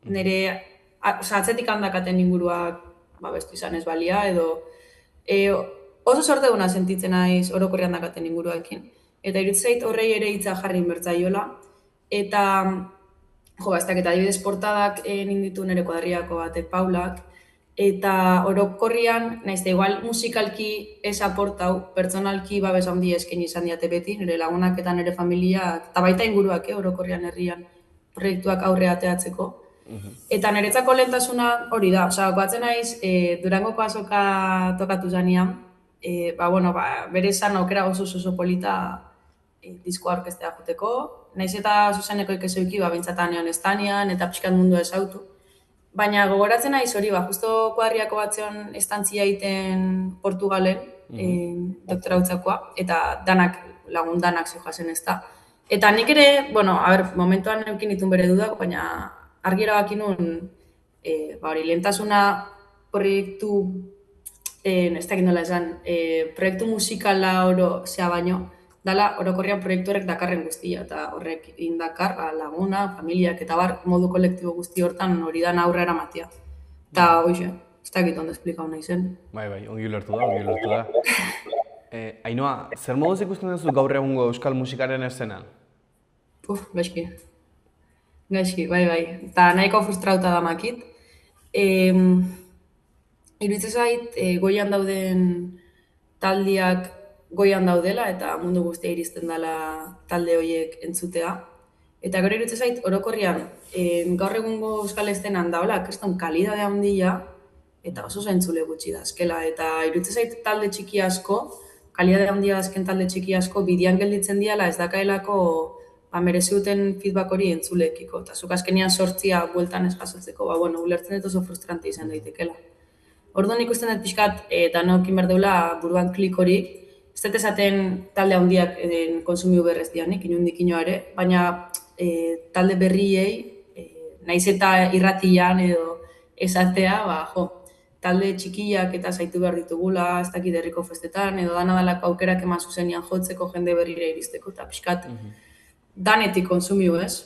Speaker 3: nire atzetik handakaten inguruak bestu izan ez balia, edo oso sorteguna sentitzen naiz orokorrean dakaten inguruakin. Eta irutzeit horrei ere hitza jarri inbertzaiola, eta ez dakit adibidez portadak ninditu nire kuadriako batek Paulak, eta orokorrian, nahiz da igual musikalki ez aportau, pertsonalki babes handi eskaini izan diate beti, nire lagunak eta nire familiak, eta baita inguruak orokorrian herrian proiektuak aurre ateatzeko. Eta niretzako lehentasuna hori da, goatzen naiz, Durangoko azoka tokatu zanean, bere esan aukera oso polita diskoa orkestea joteko, nahiz eta zuzeneko ikezoiki, bintzatan egon estanean, eta pixkat mundua ezautu. Baina gogoratzen naiz hori, justo kuadriako batzean estantzia egiten Portugalen, doktorautzakoa, eta lagun danak zijoazen ez da. Eta nik ere, momentuan eukin ditun bere dudak, baina argi erabaki nun, lehentasuna proiektu, ez dakit nola esan, proiektu musikala oro zea baino, dala orokorrian proiektu horrek dakarren guztia, eta horrek indakar laguna, familiak, eta modu kolektibo guzti hortan hori da aurrera eramatea. Eta hoxe, ez dakit ondo esplikau nahi zen.
Speaker 1: Bai, ongi ulertu da. Ainhoa, zer moduz ikusten duzu gaur egungo euskal musikaren eszenan?
Speaker 3: Gaizki, bai. Eta nahiko frustrauta da makit. Iruditzen zait, goian dauden taldiak goian daudela eta mundu guztia iristen dela talde horiek entzutea. Eta gero iruditzen zait, orokorrian, gaur egungo euskal eszenan daola, kriston kalidade handia eta oso entzule gutxi dazkela. Eta iruditzen zait talde txiki asko, kalidade handia dazken talde txiki asko, bidian gelditzen diala ez dakaelako mereziuten feedback hori entzulekiko. Eta zuk azkenian sortzia bueltan ez jasotzeko, ulertzen dut oso frustrante izan daitekela. Orduan ikusten dut pixkat, danok inberdeula buruan klik hori, ez dut esaten talde handiak konsumiu berrez dianik, inundik inoa ere, baina talde berriei, nahiz eta irratian edo esatea, talde txikiak eta zaitu behar ditugula, ez dakit herriko festetan, edo danadalako aukerak eman zuzenian jotzeko jende berrire iristeko, eta pixkat danetik konsumiu ez.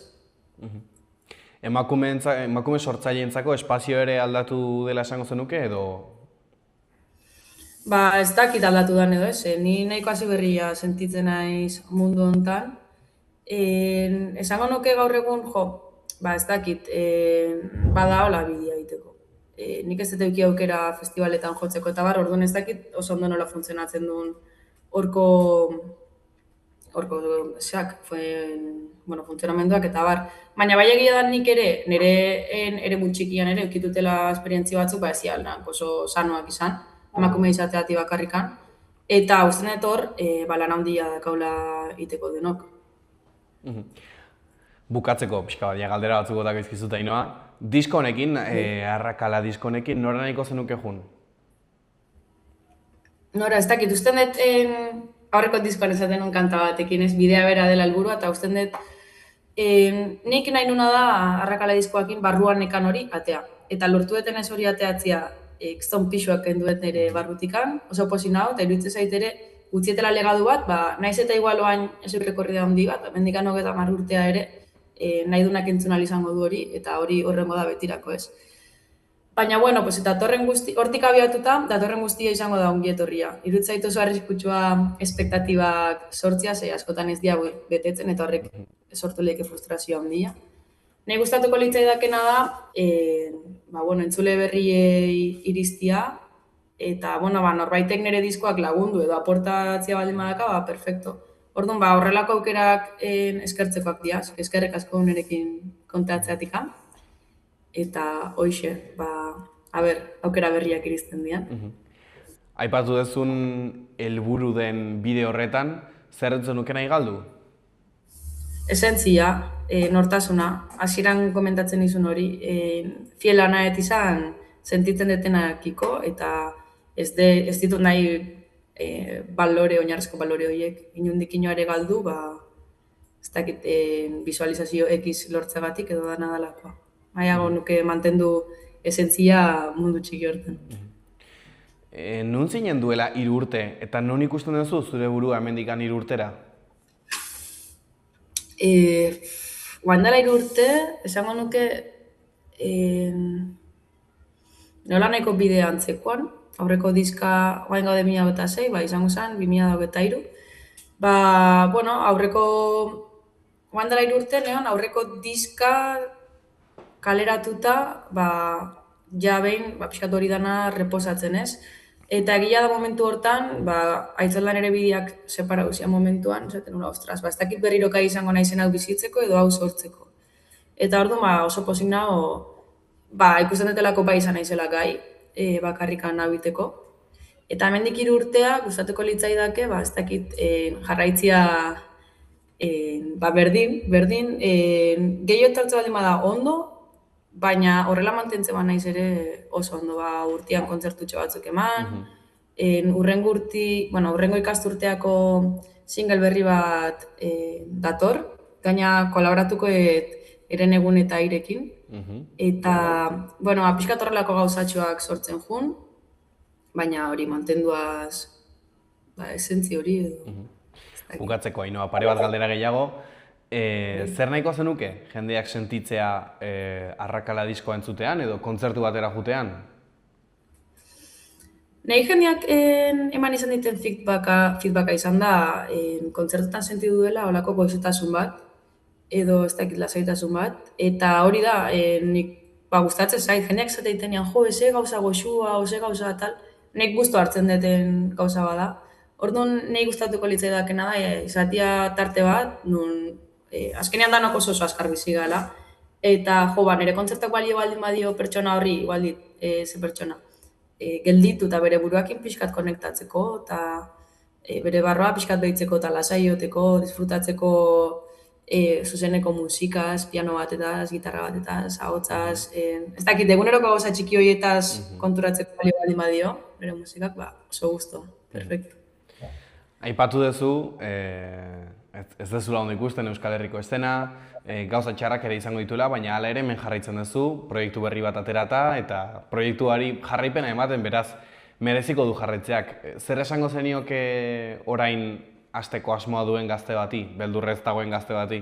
Speaker 1: Emakume sortzaileentzako espazio ere aldatu dela esango zenuke edo?
Speaker 3: Ez dakit aldatu den edo ez, ni nahiko hasi berria sentitzen naiz mundu honetan, Esango nuke gaur egun, ez dakit, bada hola bidea egiteko. Nik ez dut eduki aukera festivaletan jotzeko eta bar, orduan ez dakit oso ondo nola funtzionatzen duen horko funtzionamenduak eta bar. Baina bai egia da nik ere, nire txikian ere, eukitutela esperientzia batzuk, ez zialnak oso sanoak izan, emakume izateati bakarrikan. Eta uste dut hor, lan handia dakaula iteko denok.
Speaker 1: Bukatzeko, pixka bat, galdera batzuk botak izkizuta inoa. Disko honekin, arrakala disko honekin, nora nahiko zenuke jun?
Speaker 3: Nora, ez dakit, uste dut aurreko diskoan esaten nuen kanta batekin, ez bidea bera dela helburua eta uste dut nik nahi nuna da arrakala diskoakin barruan nekan hori atea. Eta lortu duten ez hori ateatzia kiston pixuak kenduet nire barrutikan, oso posi nau, eta iruditzen zait ere gutxietela legadu bat, naiz eta igualoan ez rekorrida handi bat, mendikan 30 urtea ere, nahi dunak entzunal izango du hori, eta hori horrengo da betirako ez. Baina, eta hortik abiatuta, datorren guztia izango da ongi etorria. Iruditzait oso arriskutsua espektatibak sortzia, ze askotan ez diago betetzen, eta horrek sortu lehike frustrazioa handia. Nahi gustatuko litzaidakena da, entzule berriei iristia, eta, norbaitek nire diskoak lagundu edo aportatzia baldin badaka, perfecto. Orduan, horrelako aukerak eskertzekoak diaz, eskerrek asko nirekin kontatzeatik. Eta hoxe, aukera berriak iristen dian.
Speaker 1: Aipatu dezun helburu den bideo horretan, zer entzun nuke nahi galdu?
Speaker 3: Esentzia, nortasuna, hasieran komentatzen izun hori, fiela nahet izan sentitzen detenakiko, eta ez ditut nahi oinarrezko balore horiek inundik inoare galdu, ez dakit visualizazio X lortzagatik edo da nadalakoa. Maiago nuke mantendu esentzia mundu txiki horten.
Speaker 1: Nun zinen duela 3 urte, eta non ikusten duzu zure burua hemendikan 3 urtera?
Speaker 3: Guandala 3 urte, esango nuke nola nahiko bidea antzekoan, aurreko diska guain gaude 2006, izango zen, 2023. Aurreko guandala 3 urte, aurreko diska kaleratuta, ja behin, pixkat hori dana reposatzen ez. Eta egia da momentu hortan, aitzalan ere bideak separa guzia momentuan, esaten nula, ostras, ez dakit berriro kai izango naizen hau bizitzeko edo hau sortzeko. Eta orduan, oso pozik nago, ikusten dutelako izan naizela gai, bakarrikan nabiteko. Eta hemendik 3 urtea, gustatuko litzaidake, ez dakit jarraitzia berdin, gehiago etortze baldin bada ondo, baina horrela mantentzen naiz ere oso ondo, urtean kontzertutxo batzuk eman, urrengo ikasturteako single berri bat dator, gaina kolaboratuko eren egun eta airekin, eta, pixkat horrelako gauzatxoak sortzen jun, baina hori mantenduaz, esentzi hori edo.
Speaker 1: Bukatzeko, Ainoa, pare bat galdera gehiago. Zer nahiko zenuke jendeak sentitzea arrakala diskoa entzutean edo kontzertu batera jutean?
Speaker 3: Nahi jendeak eman izan diten feedbacka izan da, kontzertutan sentidu dela holako goizotasun bat, edo ez dakit lasaitasun bat, eta hori da, nik gustatzen zait, jendeak zateiten ean, eze gauza goxua, eze gauza tal, nik guztu hartzen duten gauza bada. Orduan, nahi gustatuko litzaidakena da, izatea tarte bat, nun azkenean danok oso askar bizi gala, eta nire kontzertak balio baldin badio pertsona horri, igual dit, ze pertsona, gelditu eta bere buruakin pixkat konektatzeko, eta bere barroa pixkat behitzeko eta lasaioteko, disfrutatzeko zuzeneko musikaz, piano batetaz, gitarra batetaz, ahotzaz, ez dakit, eguneroko gauza txiki horietaz konturatzeko balio baldin badio, bere musikak, oso gusto, perfecto.
Speaker 1: Aipatu duzu, ez dezula ondo ikusten Euskal Herriko estena, gauza txarrak ere izango dituela, baina hala ere hemen jarraitzen duzu, proiektu berri bat aterata, eta proiektuari jarraipena ematen, beraz, mereziko du jarraitzeak. Zer esango zenioke orain hasteko asmoa duen gazte bati, beldurrez dagoen gazte bati?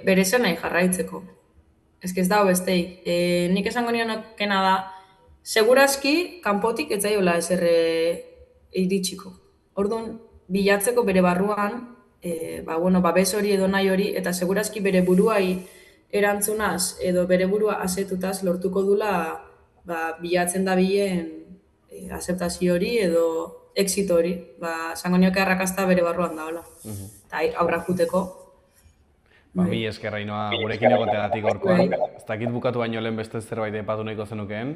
Speaker 3: Bere nahi jarraitzeko. Ez dago bestei. Nik esango nionokena da, segurazki, kanpotik ez zaiola ezer iritsiko. Orduan, bilatzeko bere barruan, babes hori edo nahi hori, eta segurazki bere buruai erantzunaz edo bere burua asetutaz lortuko dula bilatzen da bilen azeptazio hori edo exito hori. Esango nioke arrakasta bere barruan da, hola. Eta aurrak juteko.
Speaker 1: Mi esker Ainhoa gurekin egoteagatik gaurkoan. Ez dakit bukatu baino lehen beste zerbait aipatu nahiko zenukeen.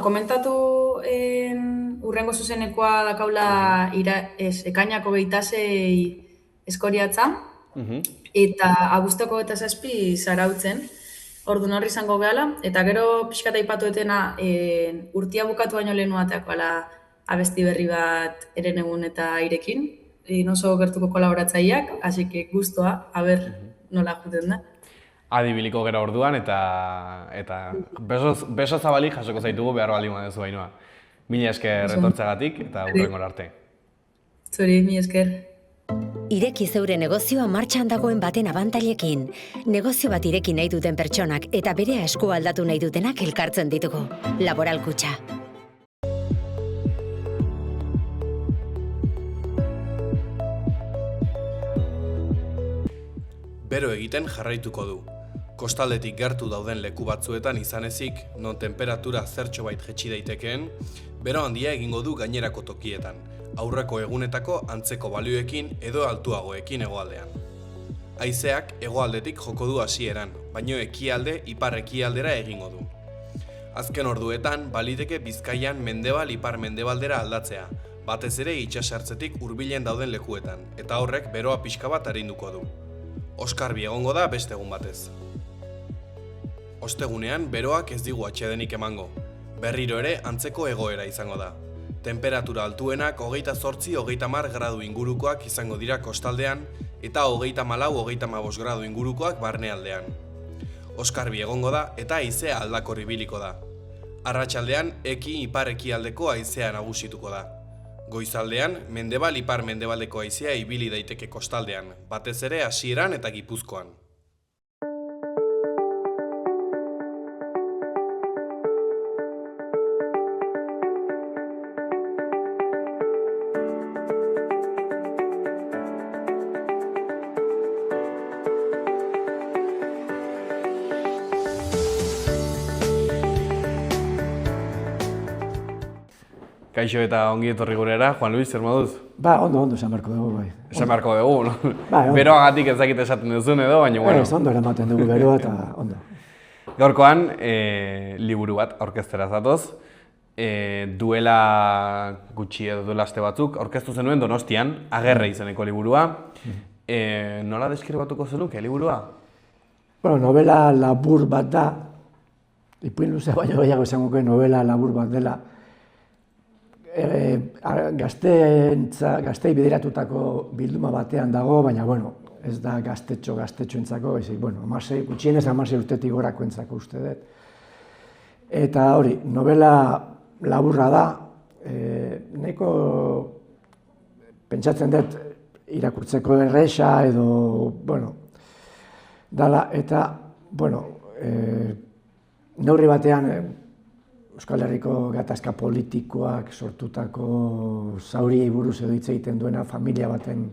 Speaker 3: Komentatu urrengo zuzenekoa dakaula ekainako 26 eskoriatza, eta abuztoko 27 zarautzen, orduan horri izango gehala, eta gero pixkat aipatu etena urtia bukatu baino lehen nuateako abesti berri bat Herenegun eta Airekin, oso gertuko kolaboratzaileak, así que guztua, nola juten da.
Speaker 1: Adibiliko gera orduan eta beso zabalik jasoko zaitugu behar baldin baduzu Ainhoa. Mila esker etortzeagatik eta hurrengora arte.
Speaker 3: Zuri, mila esker.
Speaker 4: Ireki zeure negozioa martxan dagoen baten abantailekin. Negozio bat ireki nahi duten pertsonak eta bere esku aldatu nahi dutenak elkartzen ditugu. Laboral Kutxa.
Speaker 2: Bero egiten jarraituko du. Kostaldetik gertu dauden leku batzuetan izan ezik, non temperatura zertxobait jetxi daitekeen, bero handia egingo du gainerako tokietan, aurreko egunetako antzeko balioekin edo altuagoekin hegoaldean. Haizeak hegoaldetik joko du hasieran, baino ekialde ipar ekialdera egingo du. Azken orduetan, baliteke Bizkaian mendebal ipar mendebaldera aldatzea, batez ere itsasertzetik hurbilen dauden lekuetan, eta horrek beroa pixka bat arinduko du. Oskarbi egongo da beste egun batez. Ostegunean beroak ez digu atsedenik emango. Berriro ere antzeko egoera izango da. Temperatura altuenak 28-30 gradu ingurukoak izango dira kostaldean eta 34-35 gradu ingurukoak barnealdean. Oskarbi egongo da eta haizea aldakor ibiliko da. Arratsaldean ipar ekialdeko haizea nagusituko da. Goizaldean mendebal ipar mendebaldeko haizea ibili daiteke kostaldean, batez ere hasieran eta Gipuzkoan.
Speaker 1: Kaixo eta ongi etorri gurera, Juan Luis, zer moduz?
Speaker 5: Ondo, esan beharko dugu, bai.
Speaker 1: Esan beharko dugu, no?
Speaker 5: Bai, ondo.
Speaker 1: Beroagatik ez dakit esaten duzun edo, baina bueno.
Speaker 5: Ondo eramaten dugu beroa eta ondo.
Speaker 1: Gaurkoan, liburu bat aurkeztera zatoz. Duela gutxi edo duela aste batzuk, aurkeztu zenuen Donostian, Agerre izeneko liburua. Nola deskribatuko zenuke liburua?
Speaker 5: Novela labur bat da, ipuin luze baino gehiago esango novela labur bat dela. Gaztei bideratutako bilduma batean dago, baina ez da gaztetxoentzako, baizik, gutxienez 16 urtetik gorakoentzako uste dut. Eta hori, novela laburra da, nahiko pentsatzen dut irakurtzeko erresa edo, dala, eta, neurri batean Euskal Herriko gatazka politikoak sortutako zauriei buruz edo hitz egiten duena familia baten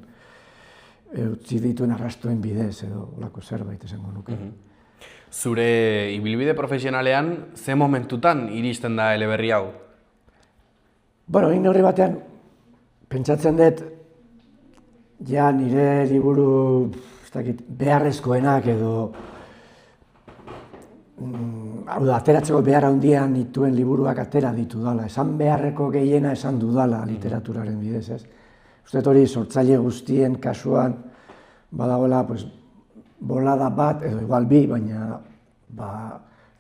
Speaker 5: utzi dituen arrastuen bidez edo olako zerbait esango nuke.
Speaker 1: Zure ibilbide profesionalean, ze momentutan iristen da eleberri hau?
Speaker 5: Nik neurri batean pentsatzen dut ja nire liburu beharrezkoenak edo ateratzeko behar handian dituen liburuak atera ditu dala. Esan beharreko gehiena esan dudala literaturaren bidez, ez? Uste hori sortzaile guztien kasuan badagoela bolada bat edo igual bi, baina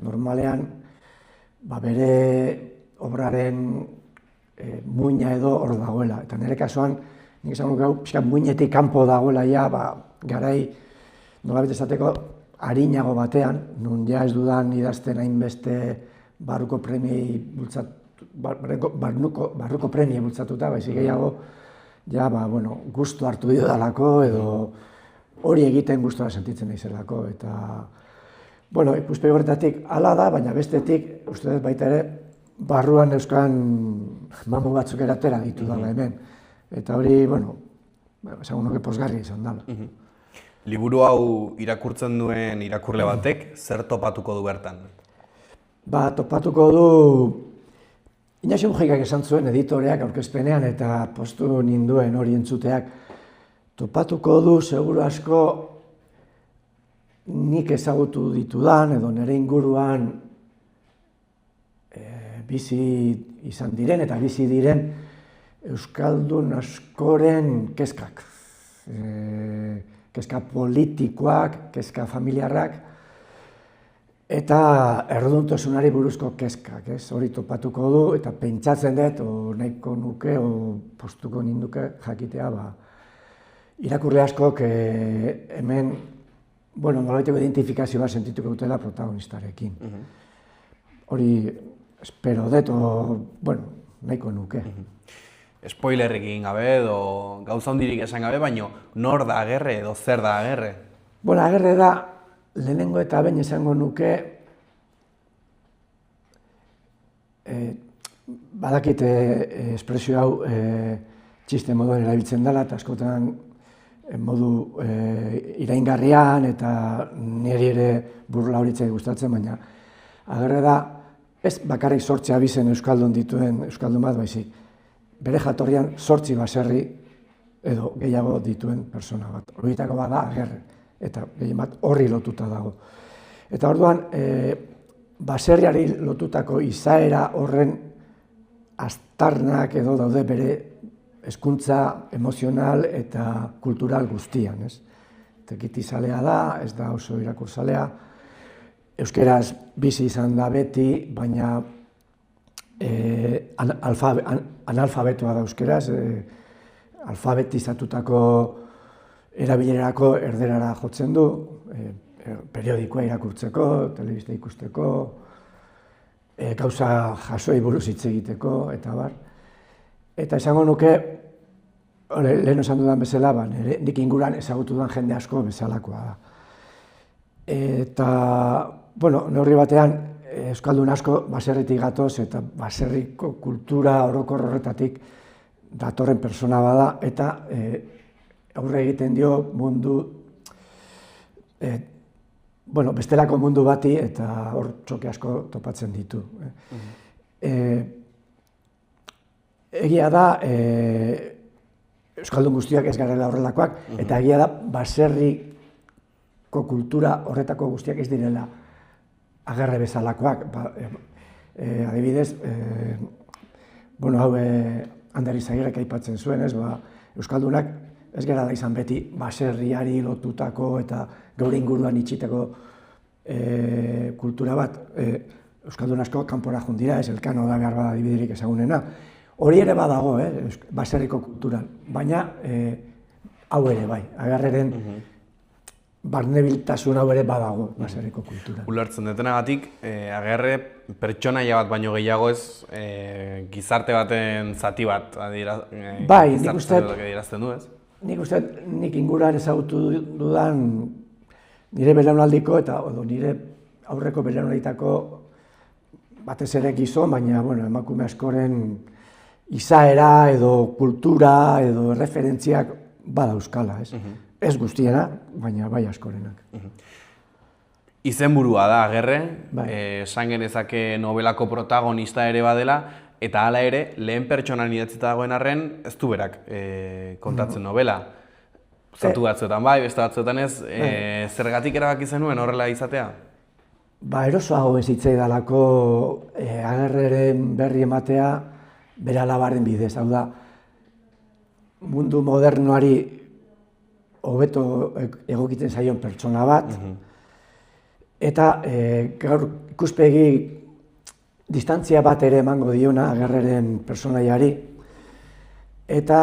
Speaker 5: normalean bere obraren muina edo hor dagoela. Eta nire kasuan, nik esango gau, pixka muinetik kanpo dagoela ja, garai nolabait esateko arinago batean, nun ja ez dudan idazten hainbeste barruko premiei bultzatuta, baizik gehiago, ja, gustu hartu didalako edo hori egiten gustura sentitzen naizelako. Eta, ikuspegi horretatik hala da, baina bestetik, uste dut baita ere, barruan euskan mamu batzuk eratera ditu dala hemen. Eta hori, esango nuke pozgarri izan dela.
Speaker 1: Liburu hau irakurtzen duen irakurle batek, zer topatuko du bertan?
Speaker 5: Topatuko du, Inaxio Mujikak esan zuen editoreak aurkezpenean eta postu ninduen hori entzuteak, topatuko du seguru asko nik ezagutu ditudan edo nire inguruan bizi izan diren eta bizi diren euskaldun askoren kezkak. Kezka politikoak, kezka familiarrak, eta erruduntasunari buruzko kezkak, hori topatuko du, eta pentsatzen dut, nahiko nuke, postuko ninduke jakitea, irakurle askok hemen, nolabaiteko identifikazio bat sentituko dutela protagonistarekin. Hori espero dut, nahiko nuke.
Speaker 1: Spoilerrik egin gabe edo gauza handirik esan gabe, baina nor da Agerre edo zer da Agerre?
Speaker 5: Agerre da, lehenengo eta behin esango nuke, badakit espresio hau txiste moduan erabiltzen dela, eta askotan modu iraingarrian eta niri ere burla horitzea gustatzen, baina Agerre da, ez bakarrik 8 abizen euskaldun dituen euskaldun bat baizik, bere jatorrian 8 baserri edo gehiago dituen persona bat. Horietako bada Agerre, eta gehien bat horri lotuta dago. Eta orduan, baserriari lotutako izaera horren aztarnak edo daude bere hezkuntza emozional eta kultural guztian. Tekitizalea da, ez da oso irakurzalea, euskeraz bizi izan da beti, baina analfabetoa da euskeraz, alfabetizatutako erabilerarako erderara jotzen du, periodikoa irakurtzeko, telebista ikusteko, gauza jasoi buruz hitz egiteko, eta bar. Eta esango nuke, lehen esan dudan bezala, nik inguruan ezagutu dudan jende asko bezalakoa da. Eta, neurri batean, euskaldun asko baserritik gatoz eta baserriko kultura orokor horretatik datorren persona bada, eta aurre egiten dio mundu, bestelako mundu bati eta hor txoke asko topatzen ditu. Egia da, euskaldun guztiak ez garela horrelakoak, eta egia da, baserriko kultura horretako guztiak ez direla Agerre bezalakoak. Adibidez, hau Ander Izagirrek aipatzen zuen, euskaldunak ez gara da izan beti baserriari lotutako eta gaur inguruan itxiteko kultura bat. Euskaldun asko kanpora joan dira, Elkano da behar bada adibiderik ezagunena. Hori ere badago, baserriko kulturan, baina hau ere bai, Agerreren barnebiltasun hau ere badago baserriko kulturan.
Speaker 1: Ulertzen detenagatik, Agerre pertsonaia bat baino gehiago ez, gizarte baten zati bat adierazten du, ez?
Speaker 5: Nik uste, nik inguruan ezagutu dudan nire belaunaldiko eta nire aurreko belaunalditako batez ere gizon, baina emakume askoren izaera edo kultura edo referentziak bada euskala, ez? Ez guztiena, baina bai askorenak.
Speaker 1: Izenburua da Agerre, esan genezake novelako protagonista ere badela, eta hala ere, lehen pertsonan idatzita dagoen arren, ez du berak kontatzen novela. Zatu batzuetan bai, beste batzuetan ez, zergatik erabaki zenuen horrela izatea?
Speaker 5: Erosoago bezitzaidalako Agerreren berri ematea bere alabaren bidez, hau da, mundu modernoari hobeto egokitzen zaion pertsona bat, eta gaur ikuspegi distantzia bat ere emango diona Agerreren pertsonaiari, eta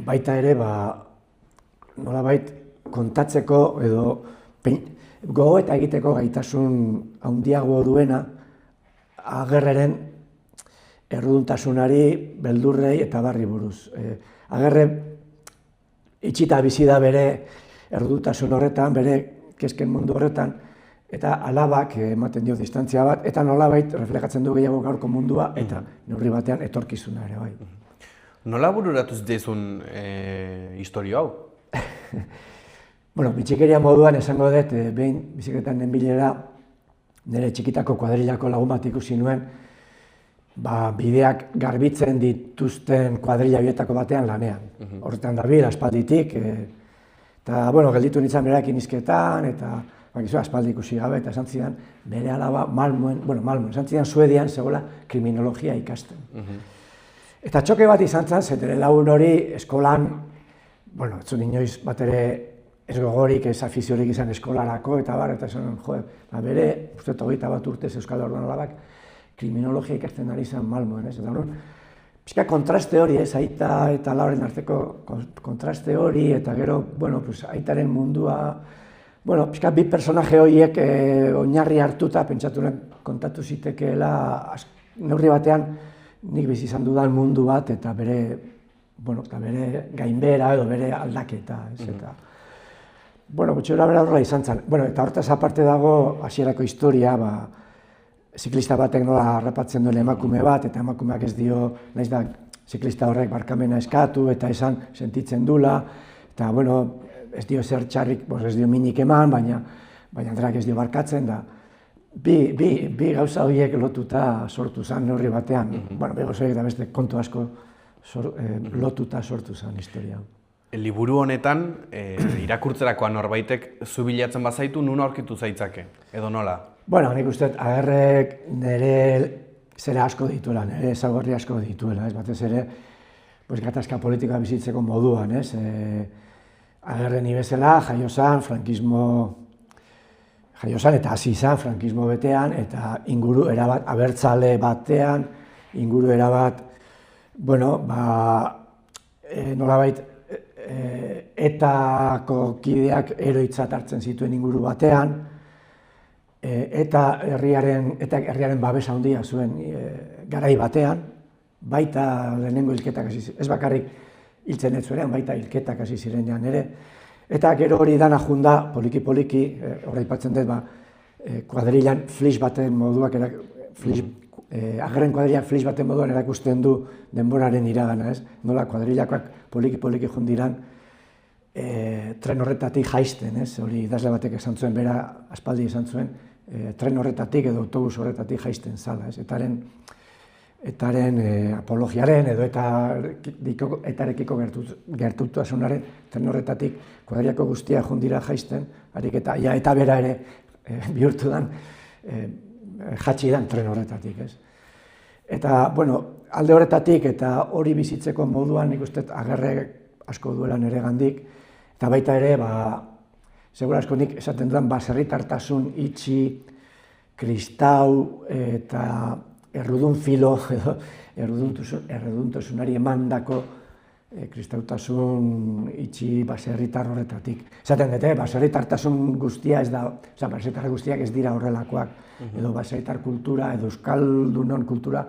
Speaker 5: baita ere nolabait kontatzeko edo gogoeta egiteko gaitasun handiago duena Agerreren erruduntasunari, beldurrei eta barri buruz. Agerre itxita bizi da bere erruduntasun horretan, bere kezken mundu horretan, eta alabak ematen dio distantzia bat, eta nolabait reflejatzen du gehiago gaurko mundua, eta neurri batean etorkizuna ere bai.
Speaker 1: Nola bururatu zitzaizun historio hau?
Speaker 5: Bueno, bitxikeria moduan esango dut, behin bizikletan nenbilera, nire txikitako kuadrillako lagun bat ikusi nuen, bideak garbitzen dituzten kuadrilla horietako batean lanean. Horretan dabil, aspalditik, eta, gelditu nintzen berakin izketan, eta aspaldi ikusi gabe, eta esan zidan, bere alaba Malmoen, esan zidan Suedian zegoela kriminologia ikasten. Eta txoke bat izan zen, zeteren lagun hori eskolan, ez zuen inoiz bat ere ez gogorik, ez afiziorik izan eskolarako, eta eta esan, bere, uste 21 urtez Euskal Orduan alabak, kriminologia ikasten ari zen Malmoen, ez? Eta hori, pixka kontraste hori, ez, aita eta lauren arteko kontraste hori, eta gero, aitaren mundua, pixka bi personaje horiek oinarri hartuta, pentsatu kontatu zitekeela, neurri batean, nik bizi izan dudan mundu bat, eta bere gainbehera edo bere aldaketa, ez, eta... Gutxora bera horrela izan zen. Eta hortaz aparte dago, hasierako historia, ziklista batek nola harrapatzen duen emakume bat, eta emakumeak ez dio, nahiz da, ziklista horrek barkamena eskatu, eta esan sentitzen dula, eta, ez dio zer txarrik, ez dio minik eman, baina Andreak ez dio barkatzen, da, bi gauza horiek lotuta sortu zen neurri batean, begozoiek da beste kontu asko lotuta sortu zen historia.
Speaker 1: Liburu honetan, irakurtzerakoan norbaitek zu bilatzen bazaitu, nun aurkitu zaitzake, edo nola?
Speaker 5: Nik uste Agerrek nire zera asko dituela, nire ezaugarri asko dituela, batez ere, gatazka politika bizitzeko moduan, ez? Agerre ni bezala, jaio zan eta hasi zan frankismo betean, eta inguru erabat abertzale batean, inguru erabat, nolabait, etako kideak eroitzat hartzen zituen inguru batean, eta herriaren babesa handia zuen garai batean, baita lehenengo hilketak hasi ziren, ez bakarrik hiltzen ez zuenean, baita hilketak hasi zirenean ere, eta gero hori dana junda, poliki-poliki, horreipatzen dut, kuadrillan flish baten moduak, Agerren kuadrillak flish baten moduan erakusten du denboraren iragana, ez? Nola kuadrillakoak poliki-poliki jundiran tren horretatik jaisten, ez? Hori idazle batek esan zuen, bera aspaldi esan zuen, tren horretatik edo autobus horretatik jaisten zala, ez? Etaren apologiaren edo etarekiko gertutasunaren tren horretatik kuadrillako guztia jundira jaisten, harik eta bera ere bihurtu dan jatsi dan tren horretatik, ez? Eta, alde horretatik eta hori bizitzeko moduan nik uste Agerrek asko duela nire gandik, eta baita ere, segura asko nik esaten dudan, baserritartasun itxi, kristau eta errudun filo, erruduntasunari emandako kristautasun itxi baserritar horretatik. Esaten dute, baserritartasun guztia ez da, baserritar guztiak ez dira horrelakoak, edo baserritar kultura, edo euskaldunon kultura,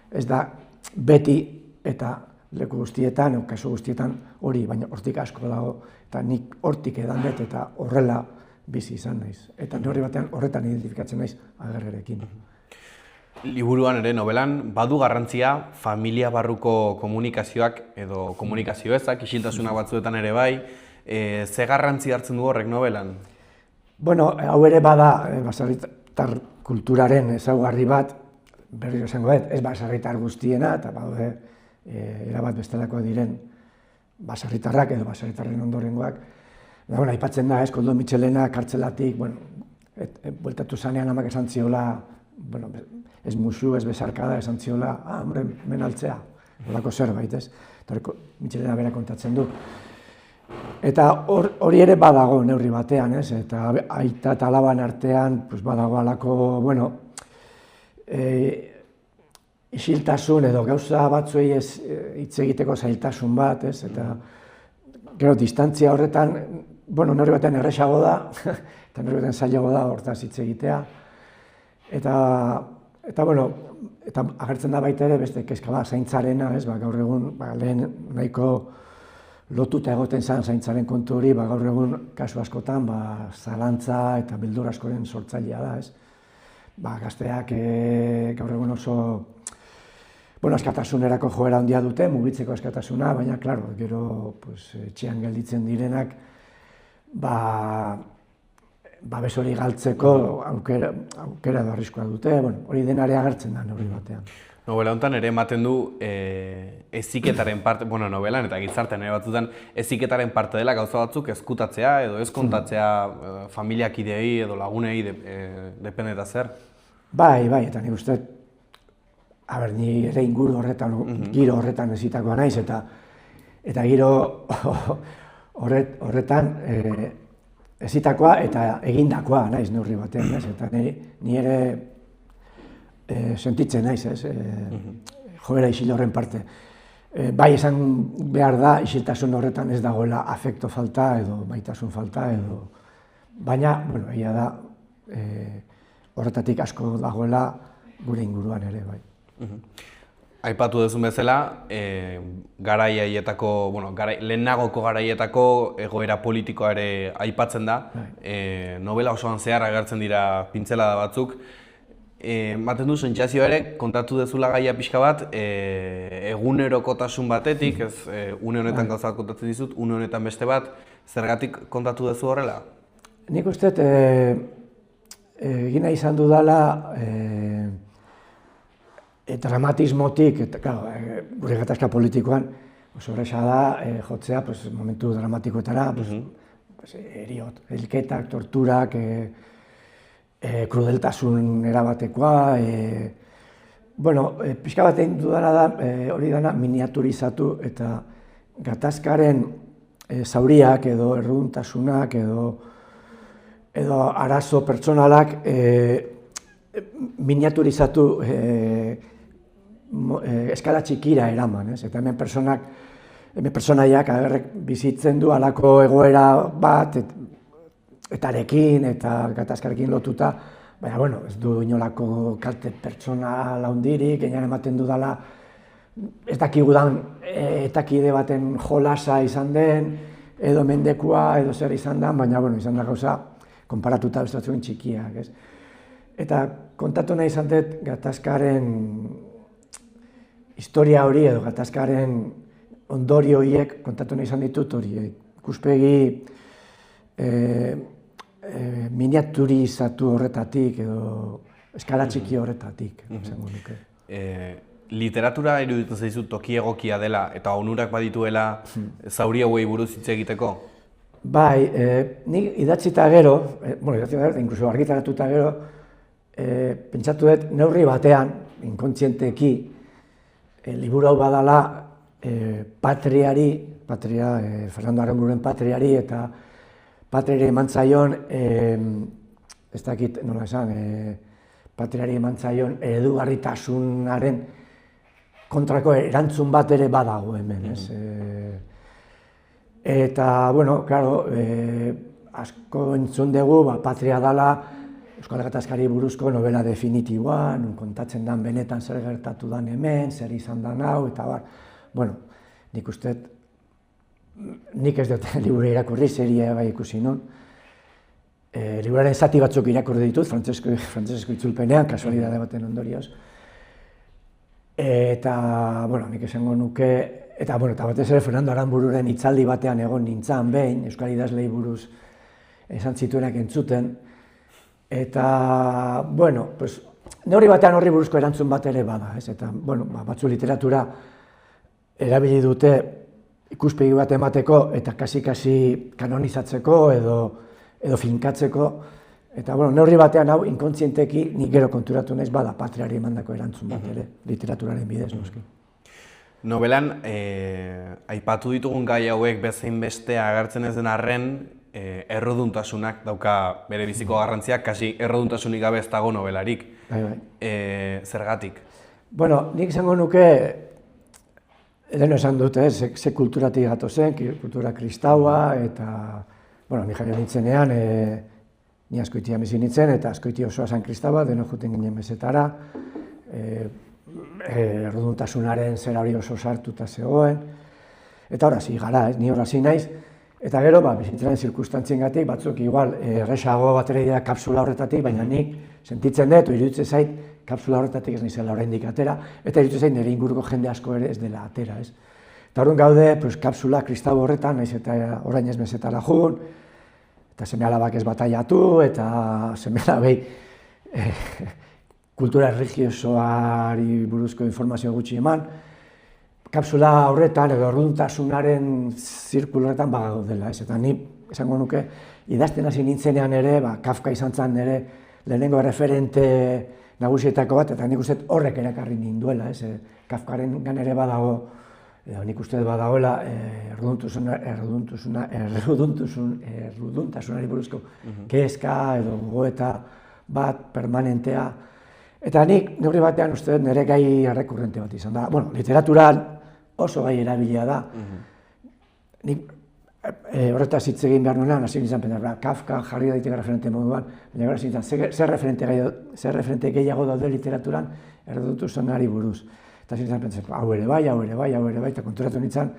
Speaker 5: ez da beti eta leku guztietan, kasu guztietan hori, baina hortik asko dago, eta nik hortik edan dut eta horrela bizi izan naiz. Eta neurri batean horretan identifikatzen naiz Agerrerekin.
Speaker 1: Liburuan ere novelan, badu garrantzia familia barruko komunikazioak edo komunikazio ezak, isiltasuna batzuetan ere bai, ze garrantzi hartzen du horrek novelan?
Speaker 5: Hau ere bada baserritar kulturaren ezaugarri bat, berriro esango dut, ez baserritar guztiena, eta badaude erabat bestelakoak diren baserritarrak edo baserritarren ondorengoak. Aipatzen da, Koldo Mitxelena kartzelatik, bueltatu zanean amak esan ziola, ez musu, ez bezarkada, esan ziola, menaltzea, horako zerbait, ez? Mitxelena bera kontatzen du. Eta hori ere badago neurri batean, ez? Eta aita eta alaban artean badago alako, isiltasun edo gauza batzuei hitz egiteko zailtasun bat, ez? Eta gero distantzia horretan, neurri batean erresago da, eta neurri batean zailago da hortaz hitz egitea. Eta agertzen da baita ere beste kezka zaintzarena, ez? Gaur egun lehen nahiko lotuta egoten zen zaintzaren kontu hori, gaur egun kasu askotan zalantza eta beldur askoren sortzailea da, ez? Gazteak gaur egun oso bueno, askatasunerako joera handia dute, mugitzeko askatasuna, baina, klaro, gero, etxean gelditzen direnak, babes hori galtzeko aukera edo arriskua dute, hori denare agertzen da neurri batean.
Speaker 1: Novela honetan ere ematen du heziketaren parte, novelan eta gizartean ere batzutan heziketaren parte dela gauza batzuk ezkutatzea edo ez kontatzea familiakideei edo lagunei dependeta zer.
Speaker 5: Bai, eta nik uste, ni ere inguru horretan, giro horretan ezitakoa naiz, eta giro horretan ezitakoa eta egindakoa naiz neurri batean, eta ni ere sentitzen naiz, joera isil horren parte. Bai esan behar da, isiltasun horretan ez dagoela afekto falta edo maitasun falta edo, baina, egia da, horretatik asko dagoela gure inguruan ere, bai.
Speaker 1: Aipatu duzun bezala, lehennagoko garaietako egoera politikoa ere aipatzen da, novela osoan zehar agertzen dira pintzelada batzuk. Ematen du, sentsazio ere, kontatu dezula gaia pixka bat, egunerokotasun batetik, une honetan gauza bat kontatzen dizut, une honetan beste bat, zergatik kontatu dezu horrela?
Speaker 5: Nik uste, egina izan dudala, dramatismotik, gure gatazka politikoan, horreza da, jotzea momentu dramatikoetara, heriot, hilketak, torturak, krudeltasun erabatekoa, pixka bat egin dudala da, hori dana miniaturizatu eta gatazkaren zauriak edo erruduntasunak edo arazo pertsonalak miniaturizatu eskala txikira eraman, eta hemen pertsonaiak bizitzen du halako egoera bat, etarekin eta gatazkarekin lotuta, baina, ez du inolako kalte pertsonal handirik, gainean ematen dudala, ez dakigudan etakide baten jolasa izan den, edo mendekua, edo zer izan da, baina, izan da gauza, konparatuta bestatzen txikiak, ez? Eta kontatu nahi izan dut gatazkaren historia hori edo gatazkaren ondorio horiek kontatu nahi izan ditut hori, ikuspegi miniaturizatu horretatik edo eskala txiki horretatik, esango nuke.
Speaker 1: Literatura iruditzen zaizu toki egokia dela eta onurak badituela zauri hauei buruz hitz egiteko?
Speaker 5: Bai, nik idatzita gero, inkluso argitaratuta gero, pentsatu dut neurri batean, inkontzienteki, liburu hau badala patriari, Fernando Aranbururen patriari eta patriari eman zaion, ez dakit nola esan, patriari eman zaion eredugarritasunaren kontrako erantzun bat ere badago hemen, ez? Eta, klaro, asko entzun dugu, patria dela Euskal Gatazkari buruzko novela definitiboa, non kontatzen dan benetan zer gertatu dan hemen, zer izan dan hau, eta nik uste, nik ez dut liburu irakurri, seria bai ikusi non. Liburuaren zati batzuk irakurri ditut, frantzesezko itzulpenean, kasualidade baten ondorioz. Eta, nik esango nuke, eta batez ere Fernando Aranbururen hitzaldi batean egon nintzan behin, Euskal idazleei buruz esan zituenak entzuten, eta, neurri batean horri buruzko erantzun bat ere bada, ez? Eta, batzu literatura erabili dute ikuspegi bat emateko eta kasi kanonizatzeko edo finkatzeko, eta, neurri batean hau inkontzienteki nik gero konturatu naiz bada patriari emandako erantzun bat ere, literaturaren bidez, noski.
Speaker 1: Novelan, aipatu ditugun gai hauek bezain beste agertzen ez den arren, erroduntasunak dauka bere biziko garrantziak, kasi erroduntasunik gabe ez dago novelarik. Zergatik?
Speaker 5: Nik izango nuke, leheno esan dute, ze kulturatik gatozen, kultura kristaua, eta, ni jaio nintzenean, ni Azkoitian bizi nintzen, eta Azkoiti osoa zen kristaua, deno juten ginen mesetara, erroduntasunaren zera hori oso sartuta zegoen, eta horazi gara, ni horazi naiz, eta gero, bizitzaren zirkustantziengatik, batzuk igual erresago batera dira kapsula horretatik, baina nik sentitzen dut, iruditzen zait, kapsula horretatik ez nizela oraindik atera, eta iruditzen zait nire inguruko jende asko ere ez dela atera, ez. Eta orduan gaude, kapsula kristau horretan, naiz eta orain ez mesetara jun, eta seme-alabak ez bataiatu, eta seme-alabei kultura erligiosoari buruzko informazio gutxi eman. Kapsula horretan edo erruduntasunaren zirkulu horretan bagaudela, ez. Eta ni esango nuke, idazten hasi nintzenean ere, Kafka izan zen nire lehenengo referente nagusietako bat, eta nik uste horrek erakarri ninduela, ez. Kafkaren gan ere badago, nik uste badagoela erruduntasunari buruzko kezka edo gogoeta bat permanentea. Eta nik neurri batean uste nire gai errekurrente bat izan da. Bueno, literaturan oso gai erabilia da. Nik horretaz hitz egin behar nuenean, hasi nintzen pentsa, Kafka jarri daiteke referente moduan, baina gara zintzen, zer referente gehiago daude literaturan erruduntasunari buruz. Eta zintzen pentsa, hau ere bai, eta konturatu nintzen,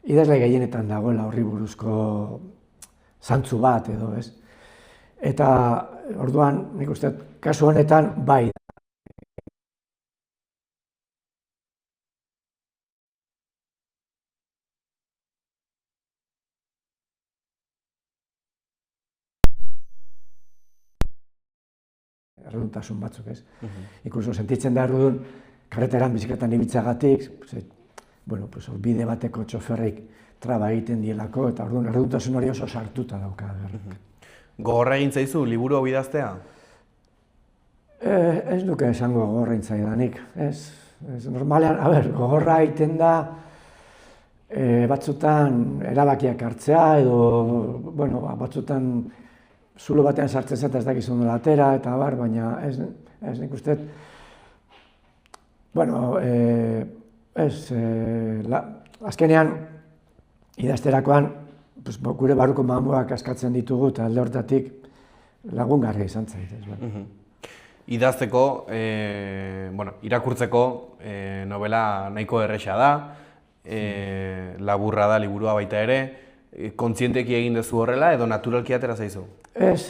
Speaker 5: idazle gehienetan dagoela horri buruzko zantzu bat edo, ez? Eta orduan, nik uste, kasu honetan, bai. Erruduntasun batzuk, ez? Inkluso sentitzen da errudun, karreteran bizikletan ibiltzeagatik, bide bateko txoferrik traba egiten dielako, eta orduan erruduntasun hori oso sartuta dauka.
Speaker 1: Gogorra egin zaizu liburu hau idaztea?
Speaker 5: Ez duke esango gogorra egin zaidanik, ez. Normalean, gogorra egiten da batzutan erabakiak hartzea, edo, batzutan zulo batean sartzen zeta ez dakizu nola atera, eta baina ez nik uste, azkenean idazterakoan gure barruko mamuak askatzen ditugu eta alde horretatik lagungarria izan zait.
Speaker 1: Idazteko, irakurtzeko novela nahiko erresa da, laburra da liburua baita ere, kontzienteki egin duzu horrela edo naturalki atera zaizu?
Speaker 5: Ez,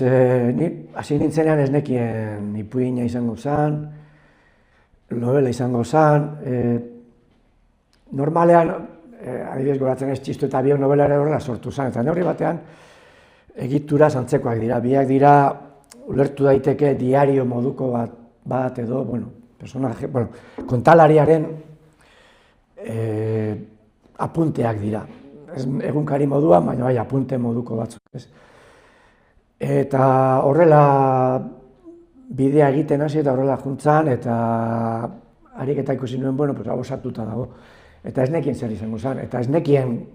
Speaker 5: hasi nintzenean ez nekien ipuina izango zen, novela izango zen, normalean, adibidez goratzen ez txistu eta biok novela ere horrela sortu zen, eta neurri batean egitura antzekoak dira, biak dira ulertu daiteke diario moduko bat edo, kontalariaren apunteak dira. Egunkari moduan, baina bai apunte moduko batzuk. Eta horrela bidea egiten hasi eta horrela juntzan, eta ariketa ikusi nuen, hau sartuta dago. Eta ez nekien zer izango zen, eta ez nekien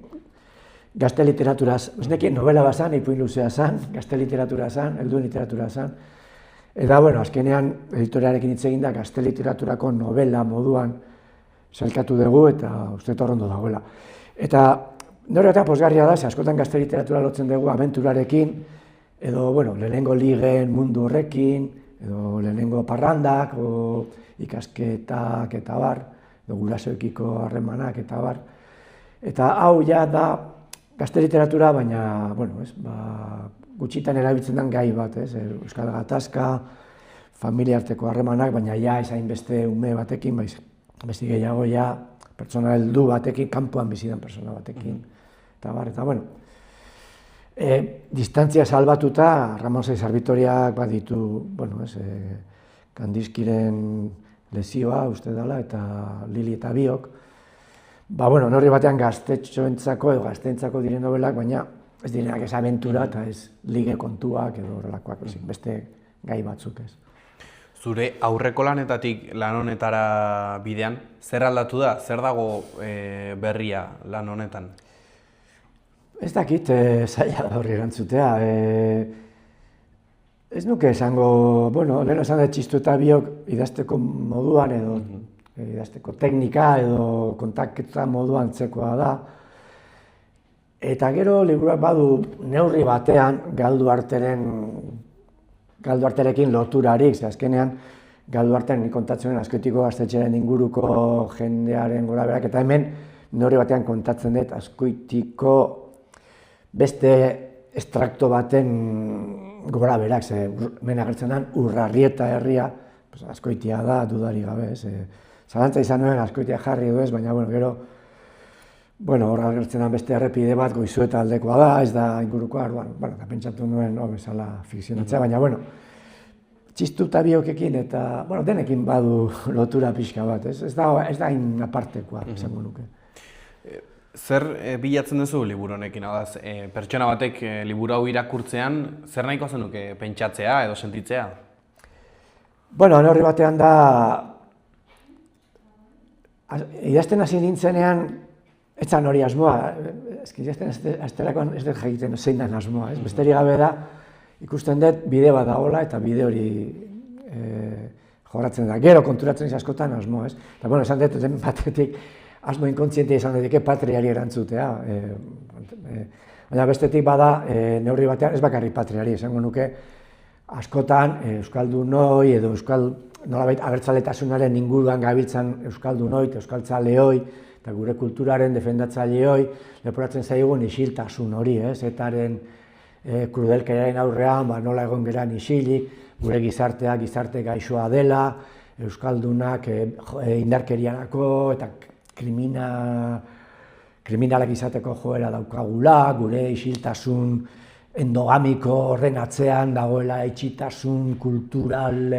Speaker 5: gazte literaturaz, ez nekien novela bat zen, ipuin luzea zen, gazte literatura zen, helduen literatura zen. Eta, azkenean editoriarekin hitz egin da gazte literaturako novela moduan sailkatu dugu, eta uste horrondo dagoela. Eta nire eta pozgarria da, askotan gazte literatura lotzen dugu abenturarekin, edo, lehenengo ligen mundu horrekin, edo lehenengo parrandak, ikasketak eta bar, edo gurasoekiko harremanak eta bar. Eta hau ja da gazte literatura, baina, gutxitan erabiltzen den gai bat, Euskal Gatazka, familiarteko harremanak, baina ja ez hainbeste ume batekin, beste gehiago ja pertsona heldu batekin, kanpoan bizi den pertsona batekin. Eta, distantzia salbatuta, Ramon Saiz Arbitoriak baditu, Kandizkiren lesioa uste dela, eta Lili eta biok. Norri batean gaztetxoentzako edo gazteentzako diren nobelak, baina ez direnak ez abentura eta ez lige kontuak edo horrelakoak, beste gai batzuk ez.
Speaker 1: Zure aurreko lanetatik lan honetara bidean, zer aldatu da? Zer dago berria lan honetan?
Speaker 5: Ez dakit, zaila da horri erantzutea. Ez nuke esango, lehen esan da txistu eta biok idazteko moduan edo idazteko teknika edo kontaketa moduan txekoa da. Eta gero liburuak badu neurri batean galdu arterekin loturarik, ze azkenean galdu artean nik kontatzen Azkoitiko gaztetxearen inguruko jendearen gora berak, eta hemen neurri batean kontatzen dut Azkoitiko beste estrakto baten gora berak, ze hemen agertzen den Urrarrieta herria Azkoitia da, dudari gabe, ez. Zalantza izan nuen Azkoitia jarri edo ez, baina, gero, horra agertzen beste errepide bat Goizueta aldekoa da, ez da ingurukoa, eta pentsatu nuen, bezala fikzionatzea, baina, txistuta biokekin eta, denekin badu lotura pixka bat, ez da hain apartekoa, izango nuke.
Speaker 1: Zer bilatzen duzu liburu honekin, pertsona batek liburu hau irakurtzean, zer nahiko zenuke pentsatzea edo sentitzea?
Speaker 5: Neurri batean da, idazten hasi nintzenean, etzan hori asmoa, idazten asterakoan ez dut jakiten zein da asmoa, besterik gabe da, ikusten dut bide bat dagoela eta bide hori jorratzen da. Gero konturatzen ez askotan asmoa, ez? Eta, esan dut, batetik asmo inkontzientea izan daiteke patriari erantzutea. Baina bestetik bada, neurri batean, ez bakarrik patriari, esango nuke, askotan euskaldunoi edo nolabait abertzaletasunaren inguruan gabiltzan euskaldunoi, euskaltzaleoi, eta gure kulturaren defendatzaileoi, leporatzen zaigun isiltasun hori, etaren krudelkeriaren aurrean, nola egon geran isilik, gure gizartea gizarte gaixoa dela, euskaldunak indarkerianako eta kriminalak izateko joera daukagula, gure isiltasun endogamiko horren atzean dagoela itxitasun kultural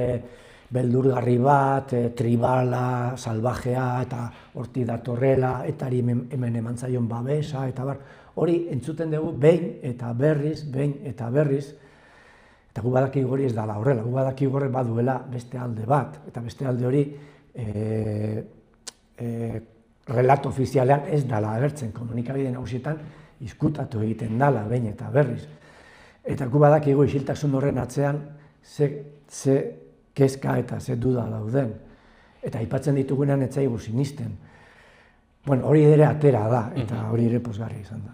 Speaker 5: beldurgarri bat, tribala, salvajea eta hortik datorrela, etari hemen eman zaion babesa, eta hori entzuten dugu behin eta berriz, eta gu badakigu hori ez dela horrela, gu badakigu horrek baduela beste alde bat, eta beste alde hori relato ofizialean ez dela agertzen, komunikabide nagusietan izkutatu egiten dela behin eta berriz. Eta gu badakigu isiltasun horren atzean ze kezka eta ze duda dauden. Eta aipatzen ditugunean ez zaigu sinisten. Hori ere atera da, eta hori ere pozgarria izan da.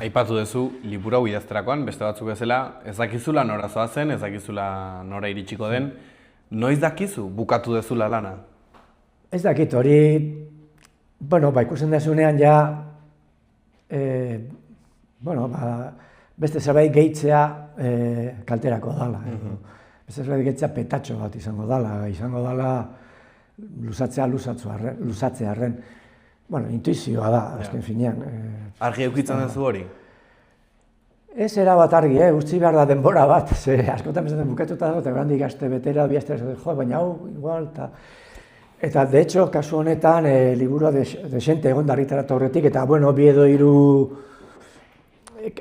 Speaker 1: Aipatu duzu, liburu hau idazterakoan, beste batzuk bezala, ez dakizula nora zoazen, ez dakizula nora iritsiko den. Noiz dakizu bukatu dezula lana?
Speaker 5: Ez dakit, hori, ikusten dezunean ja, beste zerbait gehitzea kalterako dala. Beste zerbait gehitzea petatxo bat izango dala luzatzearen. Intuizioa da, azken finean.
Speaker 1: Argi eukitzen duzu hori?
Speaker 5: Ez erabat argi, utzi behar da denbora bat, askotan bezaten bukatuta dago, eta grandik aste betera, bi astera, baina hau, igual, eta, de hecho, kasu honetan, liburua desente egon darritaratu horretik, eta, bi edo hiru,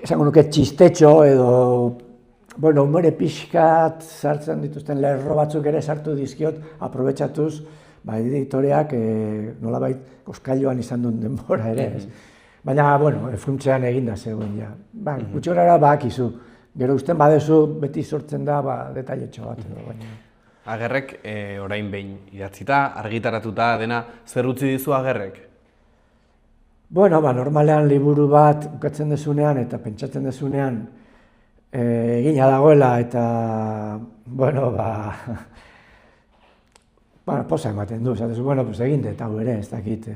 Speaker 5: esango nuke txistetxo, edo, umore pixkat sartzen dituzten lerro batzuk ere sartu dizkiot, aprobetxatuz, editoreak nolabait koskailuan izan duen denbora ere, ez. Baina, funtsean eginda zegoen, ja. Gutxorara bakizu, gero usten badezu beti sortzen da detailetxo bat.
Speaker 1: Agerrek orain behin idatzita, argitaratuta dena, zer utzi dizu Agerrek?
Speaker 5: Normalean liburu bat bukatzen dezunean eta pentsatzen dezunean egina dagoela eta, posa ematen du, egin dut hau ere, ez dakit,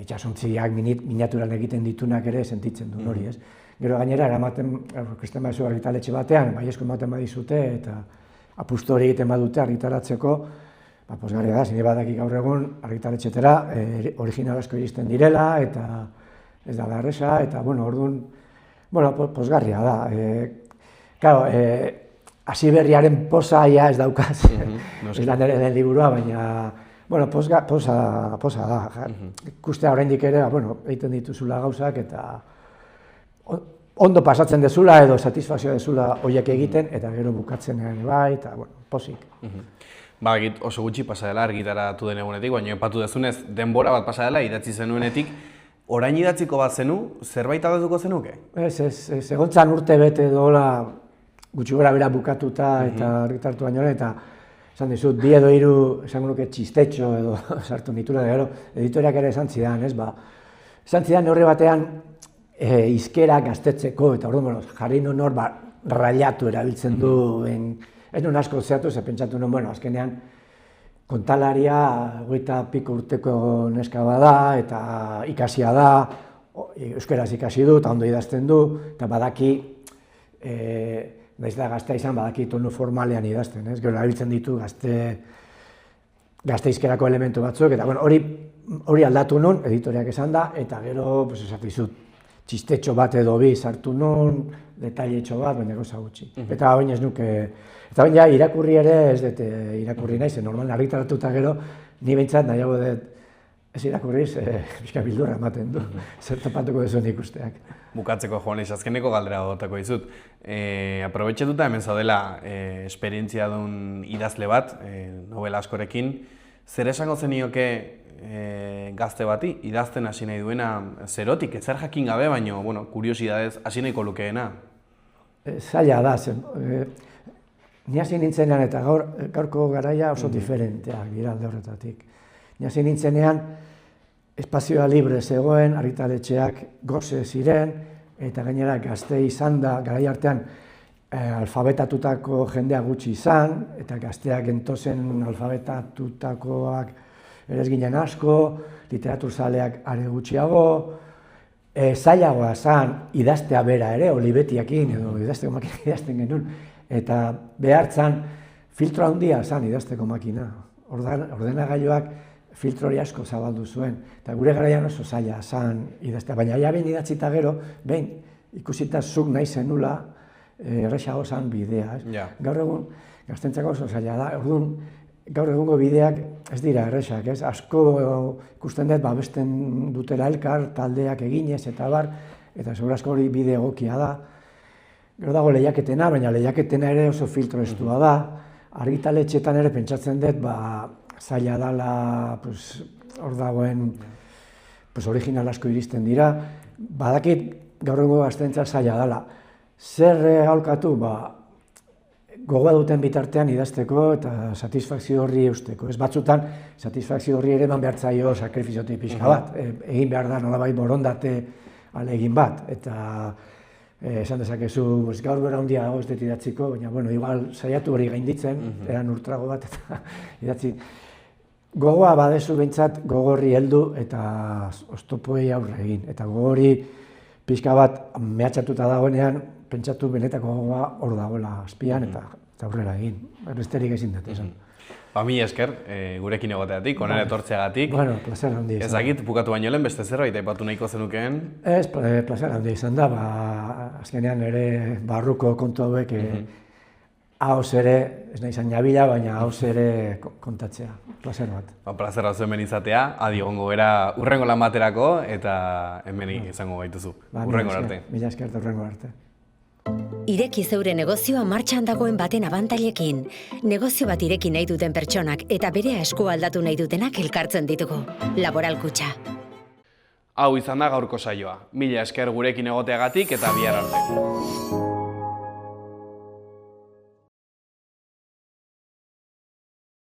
Speaker 5: itxasontziak miniaturan egiten ditunak ere sentitzen du hori, ez. Gero gainera, eramaten, orkesten badizu argitaletxe batean, baiezko ematen badizute eta apustu hori egiten badute argitaratzeko, posgarria da, zine badaki gaur egun argitaletxetera original asko iristen direla eta ez da erresa, eta, orduan, posgarria da. Claro, hasi berriaren posa ja ez daukaz, ez da nire den liburua, baina posa da. Ikustea oraindik ere, egiten dituzula gauzak eta ondo pasatzen dezula edo satisfazioa dezula horiek egiten eta gero bukatzen bai, eta posik.
Speaker 1: Bagit oso gutxi pasa dela argitaratu den egunetik, baina epatu dezunez denbora bat pasa dela idatzi zenuenetik, orain idatziko bat zenu, zerbait aldatuko zenuke?
Speaker 5: Ez, egontzan urte bete dola gutxi gora bera bukatuta eta argitaratu baino eta esan dizut, bi edo hiru esango nuke txistetxo edo sartu nitula, gero editoreak ere esan zidan, esan zidan neurri batean hizkera gaztetzeko eta orduan jarri nun hor railatu erabiltzen du, ez nun asko zehatu, ze pentsatu nun, azkenean kontalaria 20 piko urteko neska bada eta ikasia da, euskeraz ikasi du eta ondo idazten du, eta badaki naiz da gaztea izan badaki tonu formalean idazten, ez? Gero erabiltzen ditu gazteizkerako elementu batzuk, eta bueno, hori aldatu nun, editoriak esan da, eta gero, pues esatu izut, txistetxo bat edo bi sartu nun, detailetxo bat, baina gauza gutxi. Eta baina ez nuke, eta baina irakurri ere, ez dut irakurri nahi, zen normal argitaratuta gero, ni behintzat nahiago dut ez irakurriz, pixka bildurra ematen du, zer topatuko duzuen ikusteak.
Speaker 1: Bukatzeko, Juanes, azkeneko galdera gotako dizut. Aprobetxetuta hemen zaudela esperientzia duen idazle bat, novela askorekin, zer esango zenioke gazte bati, idazten hasi nahi duena zerotik, zer jakin gabe, baina, bueno, kuriosidadez hasi nahiko lukeena?
Speaker 5: Zaila da, ni hasi nintzenean eta gaurko garaia oso diferenteak dira alde horretatik. Ni hasi nintzenean espazioa libre zegoen, argitaletxeak goze ziren, eta gainera gazte izan da, garai artean alfabetatutako jendea gutxi izan, eta gazteak gentozen alfabetatutakoak ere ez ginen asko, literaturzaleak are gutxiago, zailagoa zan idaztea bera ere, olibetiakin edo idazteko makina idazten genuen, eta behartzan filtro handia zan idazteko makina. Ordenagailuak filtro hori asko zabaldu zuen, eta gure garaian oso zaila zan idaztea, baina ja behin idatzita gero, behin ikusita zuk nahi zenula, erraxago zan bidea. Gaur egun, gaztentzako oso zaila da, orduan, gaur egungo bideak ez dira errexak, ez? Asko ikusten dut babesten dutela elkar, taldeak eginez eta bar, eta segurazko hori bide egokia da. Gero dago lehiaketena, baina lehiaketena ere oso filtro estua da. Argitaletxetan ere pentsatzen dut, zaila dela, hor dagoen, original asko iristen dira. Badakit gaur egungo gaztentzat zaila dela. Zer aholkatu? Gogoa duten bitartean idazteko eta satisfakzio horri eusteko. Ez batzutan, satisfakzio horri ere eman behar zaio sakrifiziotik pixka bat. Egin behar da nolabait borondate ahalegin bat. Eta esan dezakezu, gaur bera handia dago ez dut idatziko, baina, bueno, igual saiatu hori gainditzen, eran urtrago bat eta idatzi. Gogoa badezu behintzat gogorri heldu eta oztopoei aurre egin. Eta gogorri pixka bat mehatxatuta dagoenean, pentsatu benetako gogoa hor dagoela azpian eta aurrera egin. Besterik ezin dut esan.
Speaker 1: Mi esker, gurekin egoteatik, onera etortzeagatik.
Speaker 5: Bueno, plazer handia izan.
Speaker 1: Ezagit, bukatu baino lehen beste zerbait aipatu nahiko zenukeen?
Speaker 5: Ez, plazer handia izan da, azkenean ere barruko kontu hauek hauz ere, ez nahi izan nabila, baina hauz ere kontatzea. Plazer bat.
Speaker 1: Plazer hau hemen izatea, adi egongo gara urrengo lan baterako eta hemen izango gaituzu. Urrengo arte.
Speaker 5: Mila esker eta urrengo arte.
Speaker 4: Ireki zeure negozioa martxan dagoen baten abantailekin. Negozio bat ireki nahi duten pertsonak eta bere esku aldatu nahi dutenak elkartzen ditugu. Laboral Kutxa.
Speaker 1: Hau izan da gaurko saioa. Mila esker gurekin egoteagatik eta bihar arte.